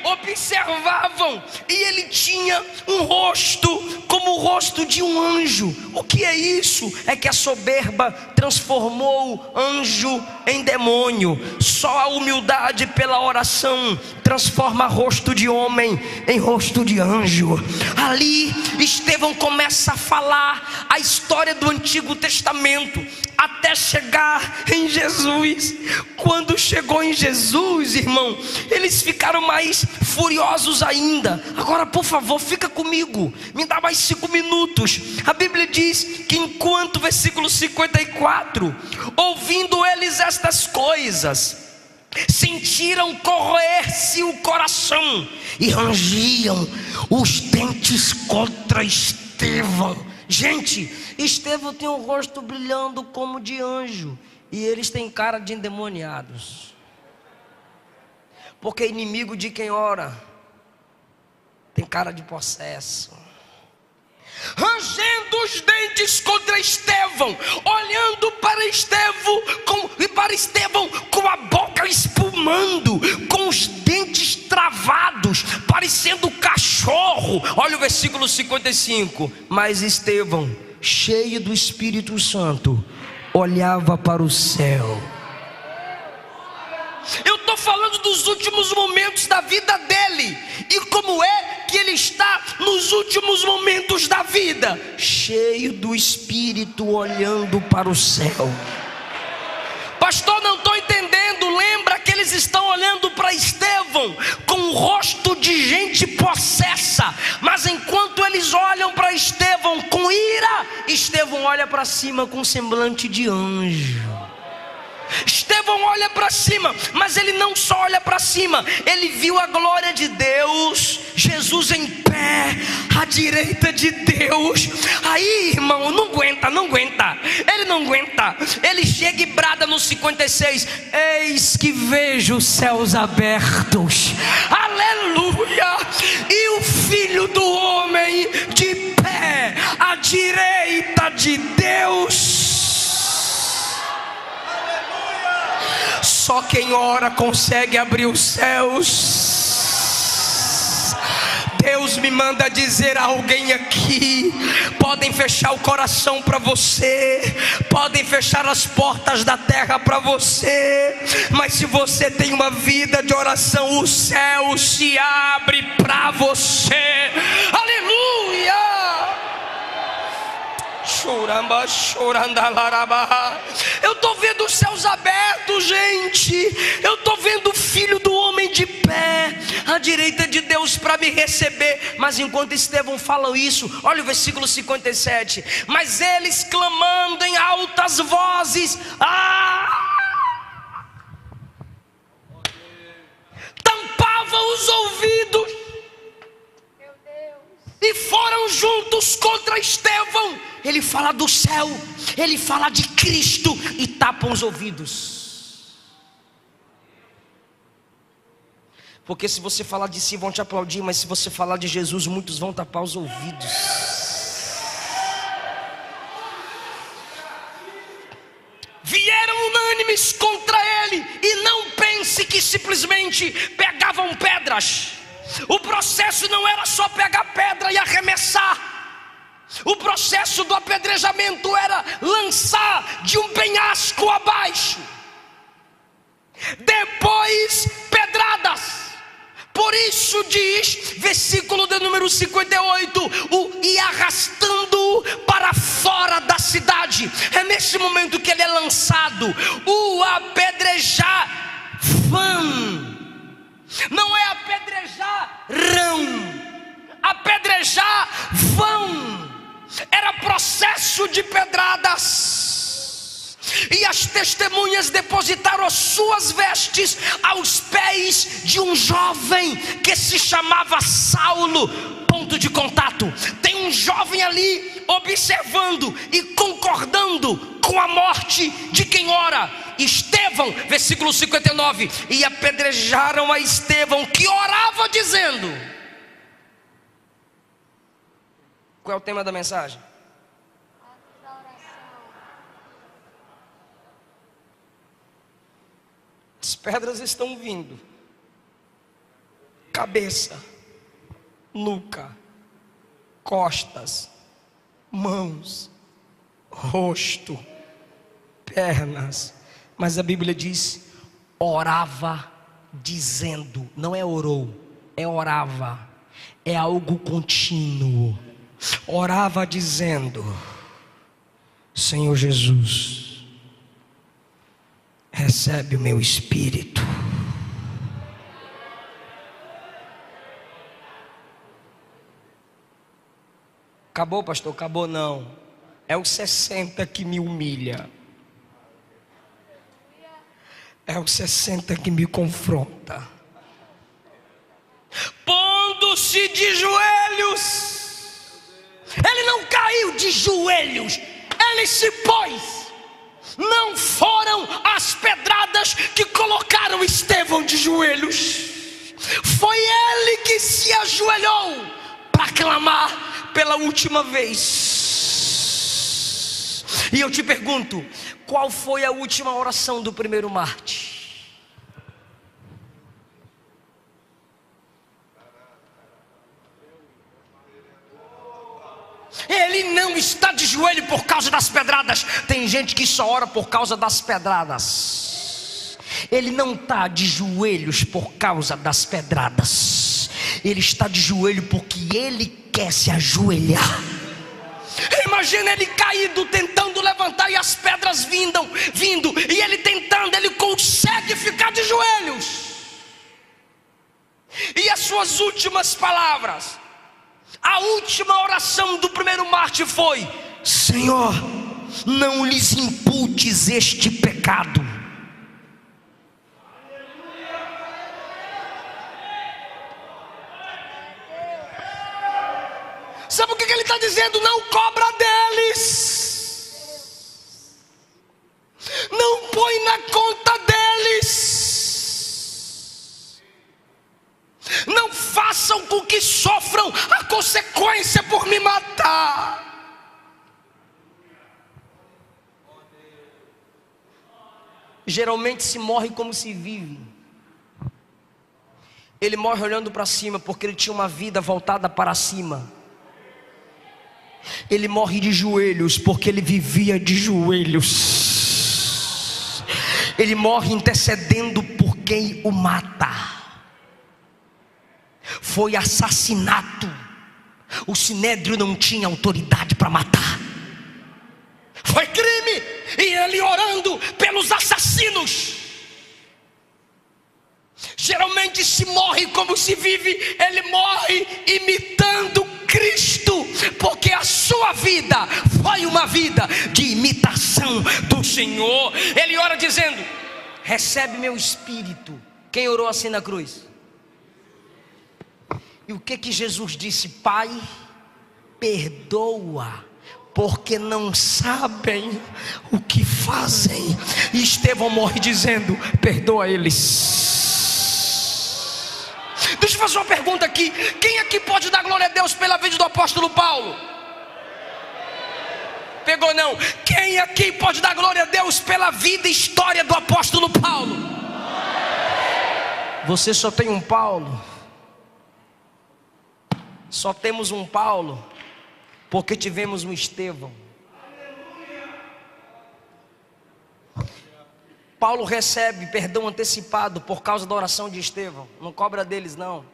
[SPEAKER 1] Observavam, e ele tinha um rosto como o rosto de um anjo. O que é isso? É que a soberba transformou anjo em demônio. Só a humildade pela oração transforma rosto de homem em rosto de anjo. Ali Estevão começa a falar a história do Antigo Testamento até chegar em Jesus. Quando chegou em Jesus, irmão, eles ficaram mais furiosos ainda. Agora, por favor, fica comigo, me dá mais 5 minutos. A Bíblia diz que enquanto, versículo 54, ouvindo eles estas coisas, sentiram corroer-se o coração e rangiam os dentes contra Estevão. Gente, Estevão tem um rosto brilhando como de anjo, e eles têm cara de endemoniados. Porque inimigo de quem ora tem cara de possesso. Rangendo os dentes contra Estevão, olhando para Estevão com a boca espumando, com os dentes travados, parecendo cachorro. Olha o versículo 55. Mas Estevão, cheio do Espírito Santo, olhava para o céu. Eu estou falando dos últimos momentos da vida dele, e como é que ele está nos últimos momentos da vida? Cheio do Espírito, olhando para o céu. Pastor, não estou entendendo. Lembra que eles estão olhando para Estevão com o rosto de gente possessa, mas enquanto eles olham para Estevão com ira, Estevão olha para cima com semblante de anjo. Estevão olha para cima, mas ele não só olha para cima, ele viu a glória de Deus, Jesus em pé, à direita de Deus. Aí, irmão, não aguenta, ele não aguenta. Ele chega e brada no 56: eis que vejo os céus abertos, aleluia, e o Filho do Homem de pé, à direita de Deus. Só quem ora consegue abrir os céus. Deus me manda dizer a alguém aqui: podem fechar o coração para você, podem fechar as portas da terra para você, mas se você tem uma vida de oração, o céu se abre para você. Aleluia! Eu estou vendo os céus abertos, gente. Eu estou vendo o Filho do Homem de pé à direita de Deus para me receber. Mas enquanto Estevão fala isso, olha o versículo 57: mas eles clamando em altas vozes, tampavam os ouvidos e foram juntos contra Estevão. Ele fala do céu, ele fala de Cristo e tapam os ouvidos. Porque se você falar de si, vão te aplaudir, mas se você falar de Jesus, muitos vão tapar os ouvidos. Vieram unânimes contra ele, e não pense que simplesmente pegavam pedras. O processo não era só pegar pedra e arremessar. O processo do apedrejamento era lançar de um penhasco abaixo, depois pedradas. Por isso diz, versículo de número 58, e arrastando-o para fora da cidade. É nesse momento que ele é lançado. O apedrejar não é apedrejar apedrejar vão. Era processo de pedradas. E as testemunhas depositaram as suas vestes aos pés de um jovem que se chamava Saulo. Ponto de contato. Tem um jovem ali observando e concordando com a morte de quem ora. Estevão, versículo 59: e apedrejaram a Estevão, que orava dizendo. Qual é o tema da mensagem? As pedras estão vindo. Cabeça, nuca, costas, mãos, rosto, pernas. Mas a Bíblia diz: orava dizendo. Não é orou, é orava. É algo contínuo. Orava dizendo: Senhor Jesus, recebe o meu espírito. Acabou, pastor? Acabou não. É o 60 que me humilha. É o 60 que me confronta. Pondo-se de joelhos. Ele não caiu de joelhos, ele se pôs. Não foram as pedradas que colocaram Estevão de joelhos. Foi ele que se ajoelhou para clamar pela última vez. E eu te pergunto, qual foi a última oração do primeiro mártir? Ele não está de joelho por causa das pedradas. Tem gente que só ora por causa das pedradas. Ele não está de joelhos por causa das pedradas. Ele está de joelho porque ele quer se ajoelhar. Imagina ele caído, tentando levantar, e as pedras vindo, e ele tentando, ele consegue ficar de joelhos. E as suas últimas palavras, a última oração do primeiro mártir foi: Senhor, não lhes imputes este pecado. Sabe o que ele está dizendo? Não cobra deles, não põe na conta deles, não façam com que sofram a consequência por me matar. Geralmente se morre como se vive. Ele morre olhando para cima, porque ele tinha uma vida voltada para cima. Ele morre de joelhos, porque ele vivia de joelhos. Ele morre intercedendo por quem o mata. Foi assassinato. O sinédrio não tinha autoridade para matar. Foi crime. E ele orando pelos assassinos. Geralmente se morre como se vive. Ele morre imitando Cristo, porque a sua vida foi uma vida de imitação do Senhor. Ele ora dizendo: recebe meu espírito. Quem orou assim na cruz? E o que Jesus disse? Pai, perdoa, porque não sabem o que fazem. E Estevão morre dizendo: perdoa eles. Deixa eu fazer uma pergunta aqui. Quem aqui pode dar glória a Deus pela vida do apóstolo Paulo? Pegou não? Quem aqui pode dar glória a Deus pela vida e história do apóstolo Paulo? Você só tem um Paulo. Só temos um Paulo porque tivemos um Estevão. Paulo recebe perdão antecipado por causa da oração de Estevão. Não cobra deles não.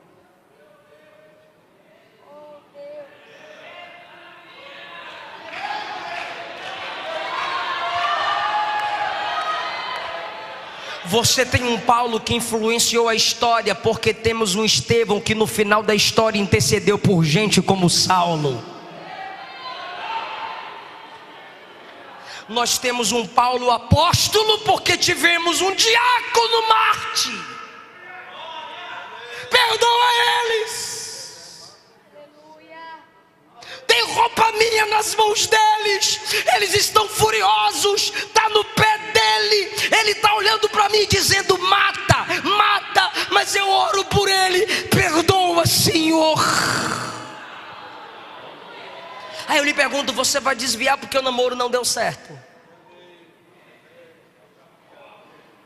[SPEAKER 1] Você tem um Paulo que influenciou a história, porque temos um Estevão que no final da história intercedeu por gente como Saulo. Nós temos um Paulo apóstolo porque tivemos um diácono mártir. Perdoa eles. Tem roupa minha nas mãos deles. Eles estão furiosos. Está no pé dele. Ele está olhando para mim dizendo: mata, mata. Mas eu oro por ele. Perdoa, Senhor. Aí eu lhe pergunto: você vai desviar porque o namoro não deu certo?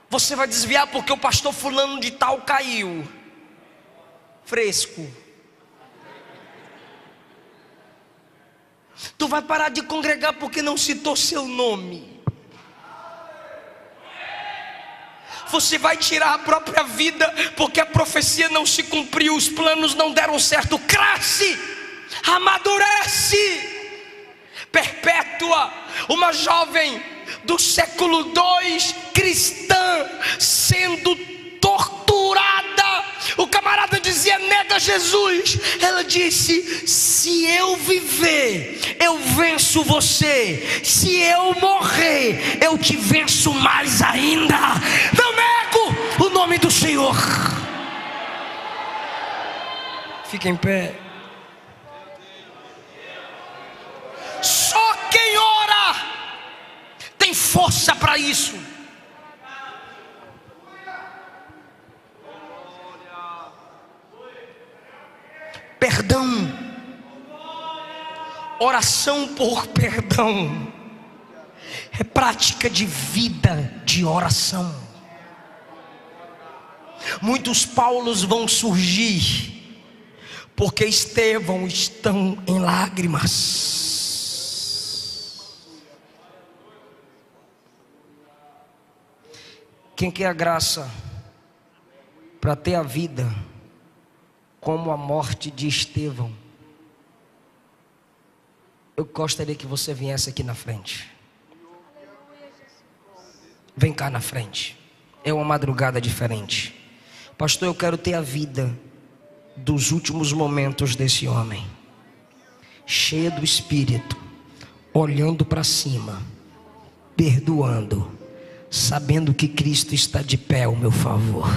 [SPEAKER 1] Você vai desviar porque o pastor fulano de tal caiu? Fresco. Tu vai parar de congregar porque não citou seu nome? Você vai tirar a própria vida porque a profecia não se cumpriu, os planos não deram certo? Cresce, amadurece. Perpétua, uma jovem do século II, cristã, sendo torturada. O camarada dizia: nega Jesus. Ela disse: se eu viver, eu venço você. Se eu morrer, eu te venço mais ainda. Não nego o nome do Senhor. Fica em pé. Só quem ora tem força para isso. Perdão, oração por perdão, é prática de vida de oração. Muitos Paulos vão surgir porque Estevão estão em lágrimas. Quem quer a graça para ter a vida como a morte de Estevão? Eu gostaria que você viesse aqui na frente. Vem cá na frente. É uma madrugada diferente. Pastor, eu quero ter a vida dos últimos momentos desse homem, cheia do Espírito, olhando para cima, perdoando, sabendo que Cristo está de pé ao meu favor.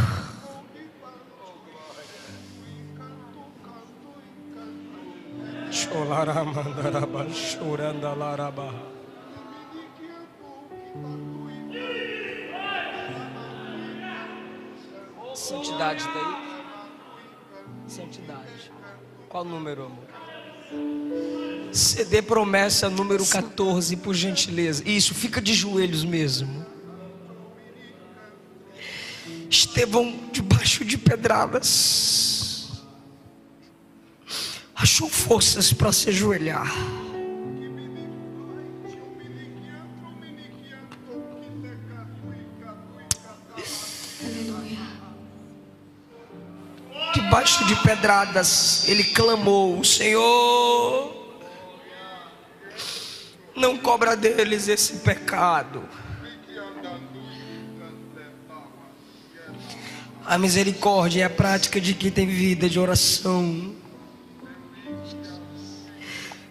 [SPEAKER 1] Santidade daí. Santidade. Qual número, amor? CD promessa número 14, por gentileza. Isso, fica de joelhos mesmo. Estevão, debaixo de pedradas, achou forças para se ajoelhar. Debaixo de pedradas, ele clamou: Senhor, não cobra deles esse pecado. A misericórdia é a prática de quem tem vida de oração.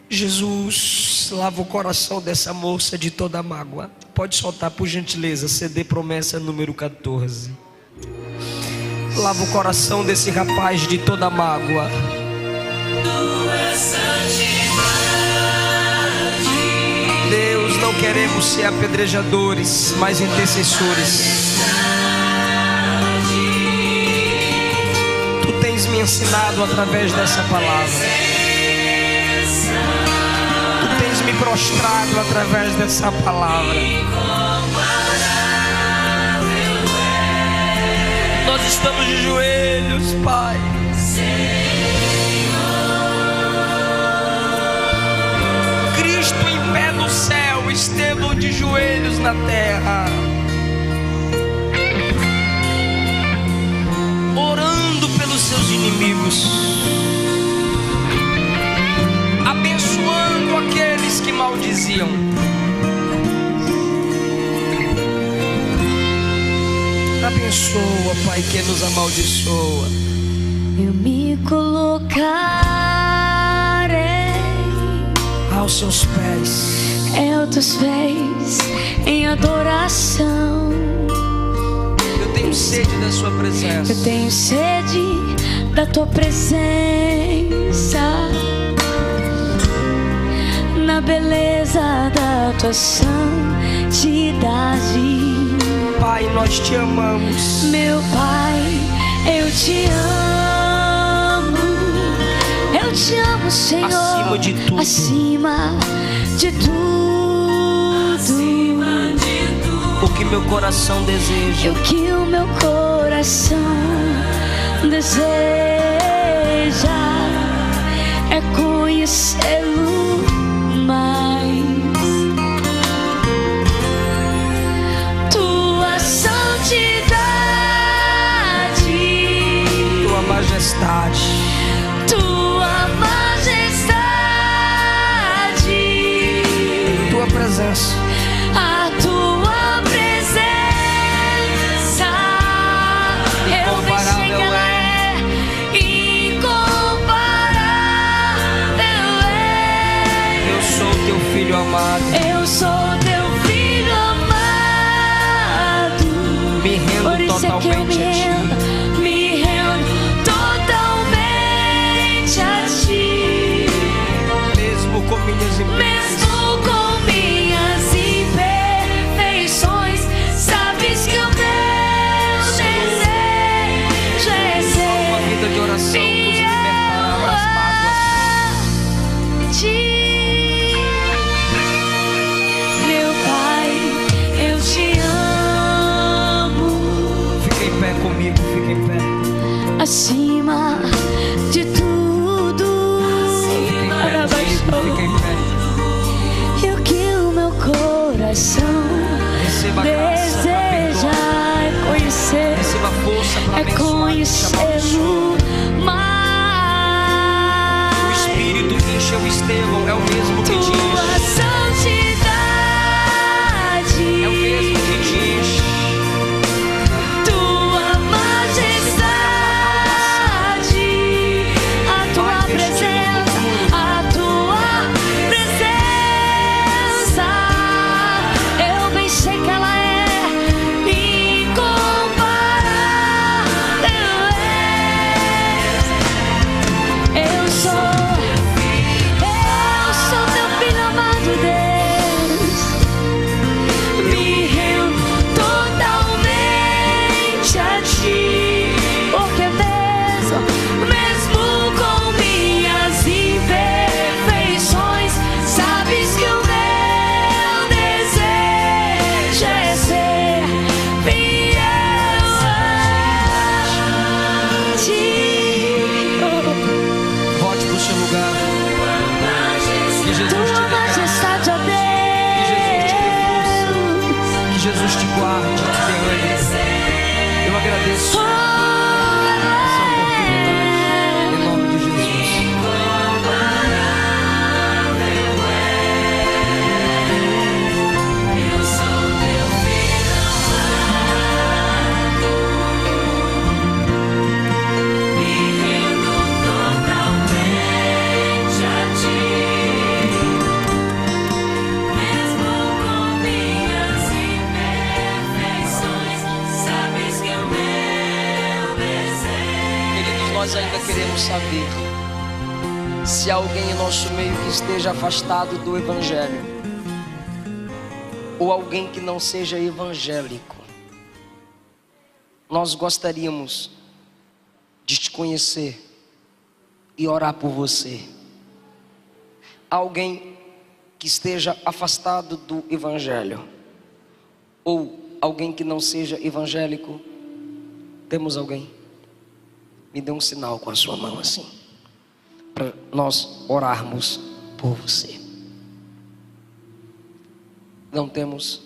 [SPEAKER 1] Jesus, lava o coração dessa moça de toda mágoa. Pode soltar, por gentileza, CD promessa número 14. Lava o coração desse rapaz de toda mágoa. Deus, não queremos ser apedrejadores, mas intercessores. Tu tens me ensinado através dessa palavra. Tu tens me prostrado através dessa palavra. Nós estamos de joelhos, Pai. Cristo em pé no céu, Estevão de joelhos na terra, orando pelos seus inimigos, abençoando aqueles que maldiziam. Abençoa, Pai, que nos amaldiçoa.
[SPEAKER 2] Eu me colocarei
[SPEAKER 1] aos seus pés,
[SPEAKER 2] aos teus pés, em adoração.
[SPEAKER 1] Eu tenho sede da sua presença.
[SPEAKER 2] Eu tenho sede da tua presença, na beleza da tua santidade.
[SPEAKER 1] Pai, nós te amamos.
[SPEAKER 2] Meu Pai, eu te amo, Senhor.
[SPEAKER 1] Acima de tudo.
[SPEAKER 2] Acima de tudo.
[SPEAKER 1] Acima de tudo. O que meu coração deseja.
[SPEAKER 2] O que o meu coração deseja é conhecê-lo mais.
[SPEAKER 1] Majestade,
[SPEAKER 2] tua majestade,
[SPEAKER 1] tua presença,
[SPEAKER 2] a tua presença, eu bem sei que ela é incomparável.
[SPEAKER 1] Eu sou teu filho amado.
[SPEAKER 2] Eu sou teu filho amado.
[SPEAKER 1] Me rendo
[SPEAKER 2] por isso
[SPEAKER 1] totalmente
[SPEAKER 2] é que eu me rendo. Mesmo com minhas imperfeições, sabes que o meu desejo é ser
[SPEAKER 1] uma vida de oração nos libertará das mágoas.
[SPEAKER 2] Meu Pai, eu te amo.
[SPEAKER 1] Fica em pé comigo, fica em pé.
[SPEAKER 2] Acima de tudo.
[SPEAKER 1] Fica em pé.
[SPEAKER 2] E o que o meu coração deseja é conhecer,
[SPEAKER 1] receba força para
[SPEAKER 2] é conhecê-lo mais.
[SPEAKER 1] O Espírito que encheu Estevão é o mesmo que tinha Jesus
[SPEAKER 2] tua
[SPEAKER 1] te dê graça.
[SPEAKER 2] majestade, ó Deus.
[SPEAKER 1] Que Jesus te guarde, te dê ânimo. Eu agradeço essa oportunidade, em nome de Jesus. Nós ainda queremos saber se há alguém em nosso meio que esteja afastado do Evangelho, ou alguém que não seja evangélico. Nós gostaríamos de te conhecer e orar por você. Alguém que esteja afastado do Evangelho, ou alguém que não seja evangélico. Temos alguém? Me dê um sinal com a sua mão assim, para nós orarmos por você. Não temos?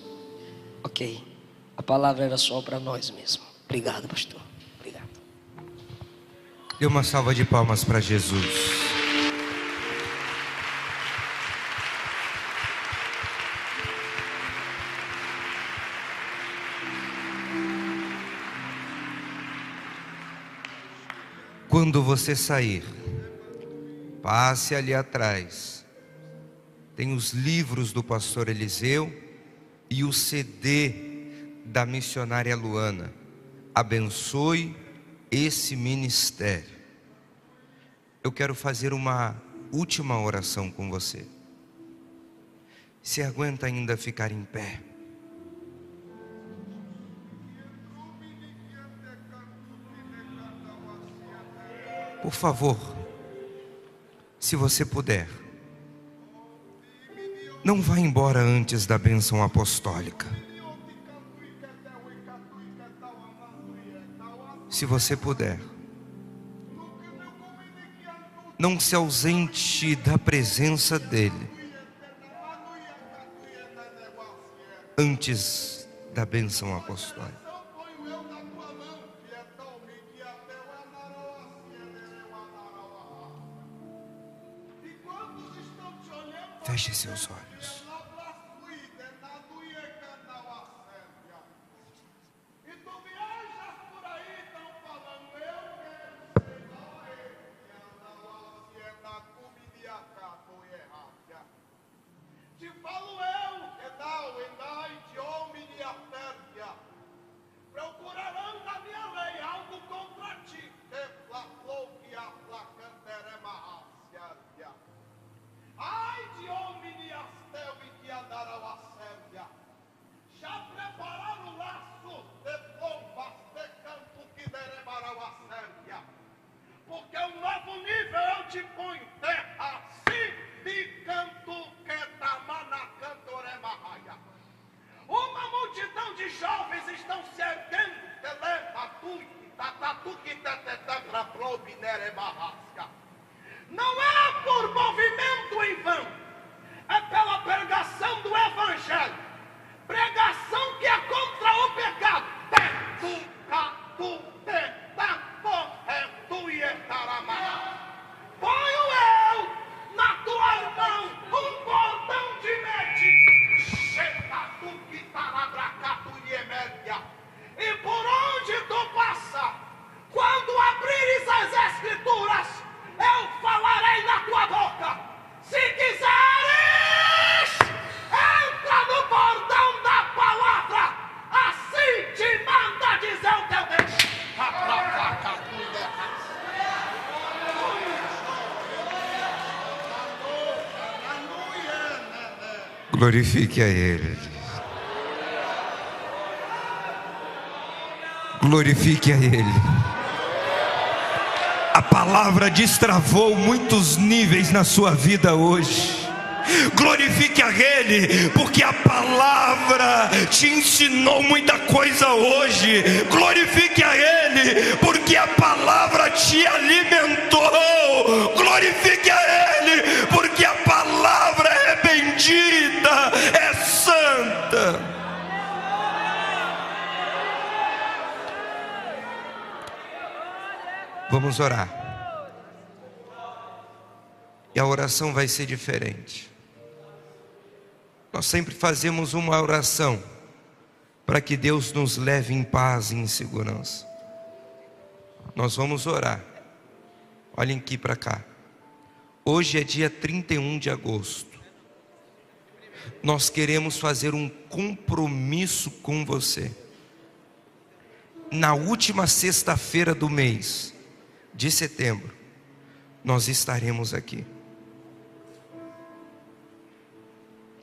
[SPEAKER 1] Ok. A palavra era só para nós mesmo. Obrigado, pastor. Obrigado.
[SPEAKER 3] Dê uma salva de palmas para Jesus. Quando você sair, passe ali atrás. Tem os livros do pastor Eliseu e o CD da missionária Luana. Abençoe esse ministério. Eu quero fazer uma última oração com você. Se aguenta ainda ficar em pé? Por favor, se você puder, não vá embora antes da bênção apostólica. Se você puder, não se ausente da presença dele antes da bênção apostólica. Feche seus olhos.
[SPEAKER 4] Procurarão da minha lei algo contra ti. Ai de homem astel e que andará a Sérvia. Já prepararam o laço de bombas de campo que deremará a Sérvia. Porque um novo nível eu te ponho terra, sim, de canto que tamana cantorema raia. Uma multidão de jovens estão se erguendo, telepatui, tatatu que tetetetra probinere barrasca. Não é por movimento em vão, é pela pregação do Evangelho. Pregação que é contra o pecado. Ponho eu na tua mão um bordão de mede. E por onde tu passa, quando abrires as Escrituras, eu falarei na tua boca. Se quiseres, entra no bordão da palavra. Assim te manda dizer o teu Deus.
[SPEAKER 3] Glorifique a Ele. Glorifique a Ele. A palavra destravou muitos níveis na sua vida hoje. Glorifique a Ele, porque a palavra te ensinou muita coisa hoje. Glorifique a Ele, porque a palavra te alimentou. Glorifique a Ele, porque a palavra vamos orar. E a oração vai ser diferente. Nós sempre fazemos uma oração para que Deus nos leve em paz e em segurança. Nós vamos orar. Olhem aqui para cá. Hoje é dia 31 de agosto. Nós queremos fazer um compromisso com você. Na última sexta-feira do mês de setembro, nós estaremos aqui.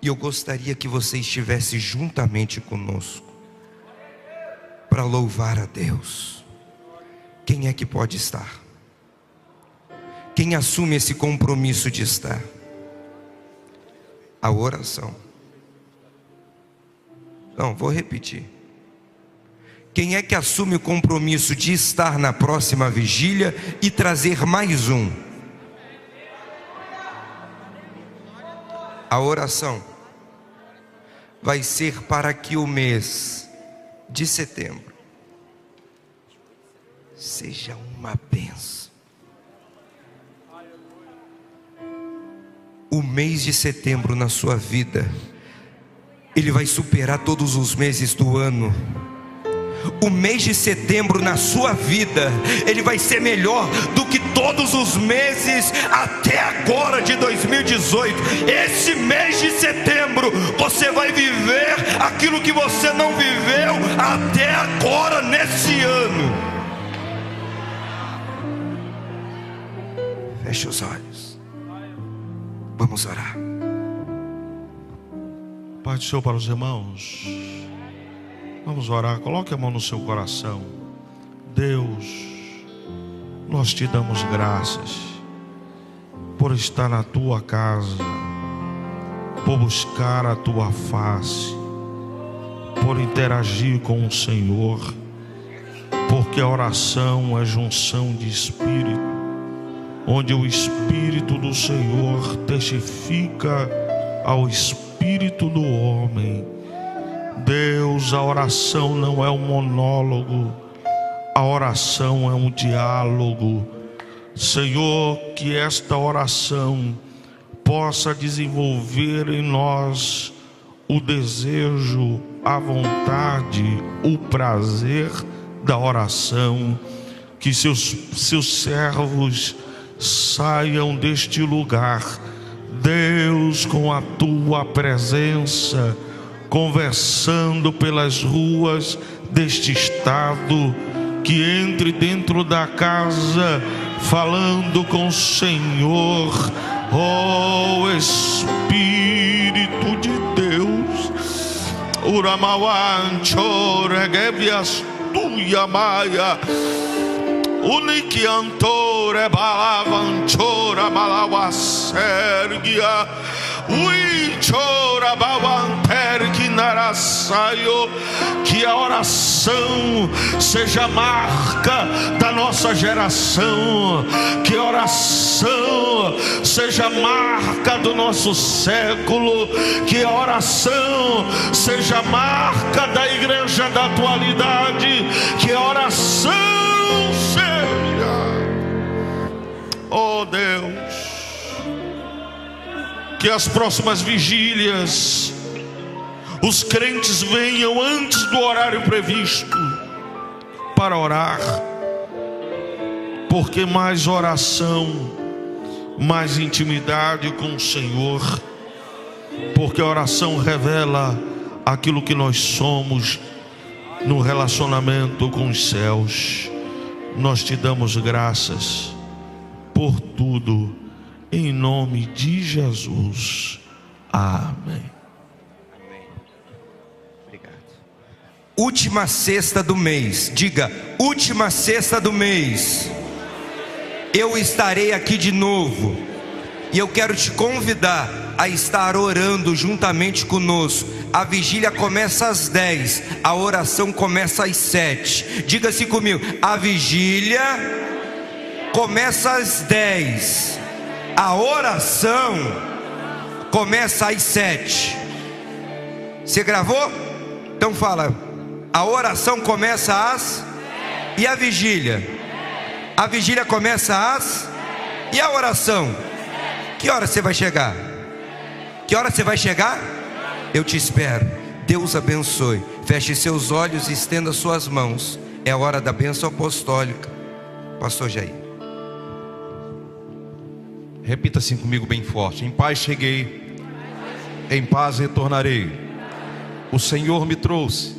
[SPEAKER 3] E eu gostaria que você estivesse juntamente conosco para louvar a Deus. Quem é que pode estar? Quem assume esse compromisso de estar? A oração. Não, vou repetir. Quem é que assume o compromisso de estar na próxima vigília e trazer mais um? A oração vai ser para que o mês de setembro seja uma bênção. O mês de setembro na sua vida, ele vai superar todos os meses do ano. O mês de setembro na sua vida, ele vai ser melhor do que todos os meses até agora de 2018. Esse mês de setembro, você vai viver aquilo que você não viveu até agora nesse ano. Feche os olhos. Vamos orar.
[SPEAKER 5] Pai do Senhor para os irmãos. Vamos orar, coloque a mão no seu coração. Deus, nós te damos graças por estar na tua casa, por buscar a tua face, por interagir com o Senhor, porque a oração é junção de espírito, onde o Espírito do Senhor testifica ao espírito do homem. Deus, a oração não é um monólogo, a oração é um diálogo. Senhor, que esta oração possa desenvolver em nós o desejo, a vontade, o prazer da oração. Que seus servos saiam deste lugar, Deus, com a tua presença, conversando pelas ruas deste estado, que entre dentro da casa falando com o Senhor. Oh Espírito de Deus, Uramawancho regebias tuya maia unikiantore balavanchora malawasergia uichora bawanter narasaio. Que a oração seja marca da nossa geração, que a oração seja marca do nosso século, que a oração seja marca da igreja da atualidade, que a oração seja, oh Deus, que as próximas vigílias os crentes venham antes do horário previsto para orar, porque mais oração, mais intimidade com o Senhor, porque a oração revela aquilo que nós somos no relacionamento com os céus. Nós te damos graças por tudo, em nome de Jesus. Amém.
[SPEAKER 3] Última sexta do mês, diga, última sexta do mês, eu estarei aqui de novo, e eu quero te convidar a estar orando juntamente conosco. A vigília começa às 10, a oração começa às 7, diga assim comigo, a vigília começa às 10, a oração começa às 7, você gravou? Então fala, a oração começa às... E a vigília? A vigília começa às... E a oração? Que hora você vai chegar? Que hora você vai chegar? Eu te espero. Deus abençoe. Feche seus olhos e estenda suas mãos. É a hora da bênção apostólica. Pastor Jair.
[SPEAKER 5] Repita assim comigo bem forte: em paz cheguei, em paz retornarei. O Senhor me trouxe,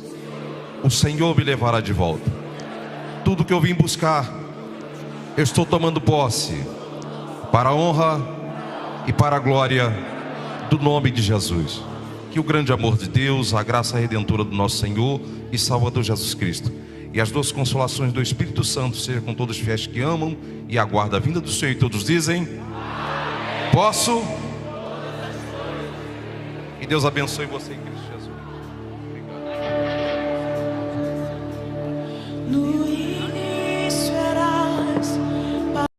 [SPEAKER 5] o Senhor me levará de volta. Tudo que eu vim buscar, eu estou tomando posse, para a honra e para a glória do nome de Jesus. Que o grande amor de Deus, a graça redentora do nosso Senhor e Salvador Jesus Cristo, e as duas consolações do Espírito Santo seja com todos os fiéis que amam e aguardam a vinda do Senhor. E todos dizem: posso? Que Deus abençoe você em Cristo Jesus. Obrigado.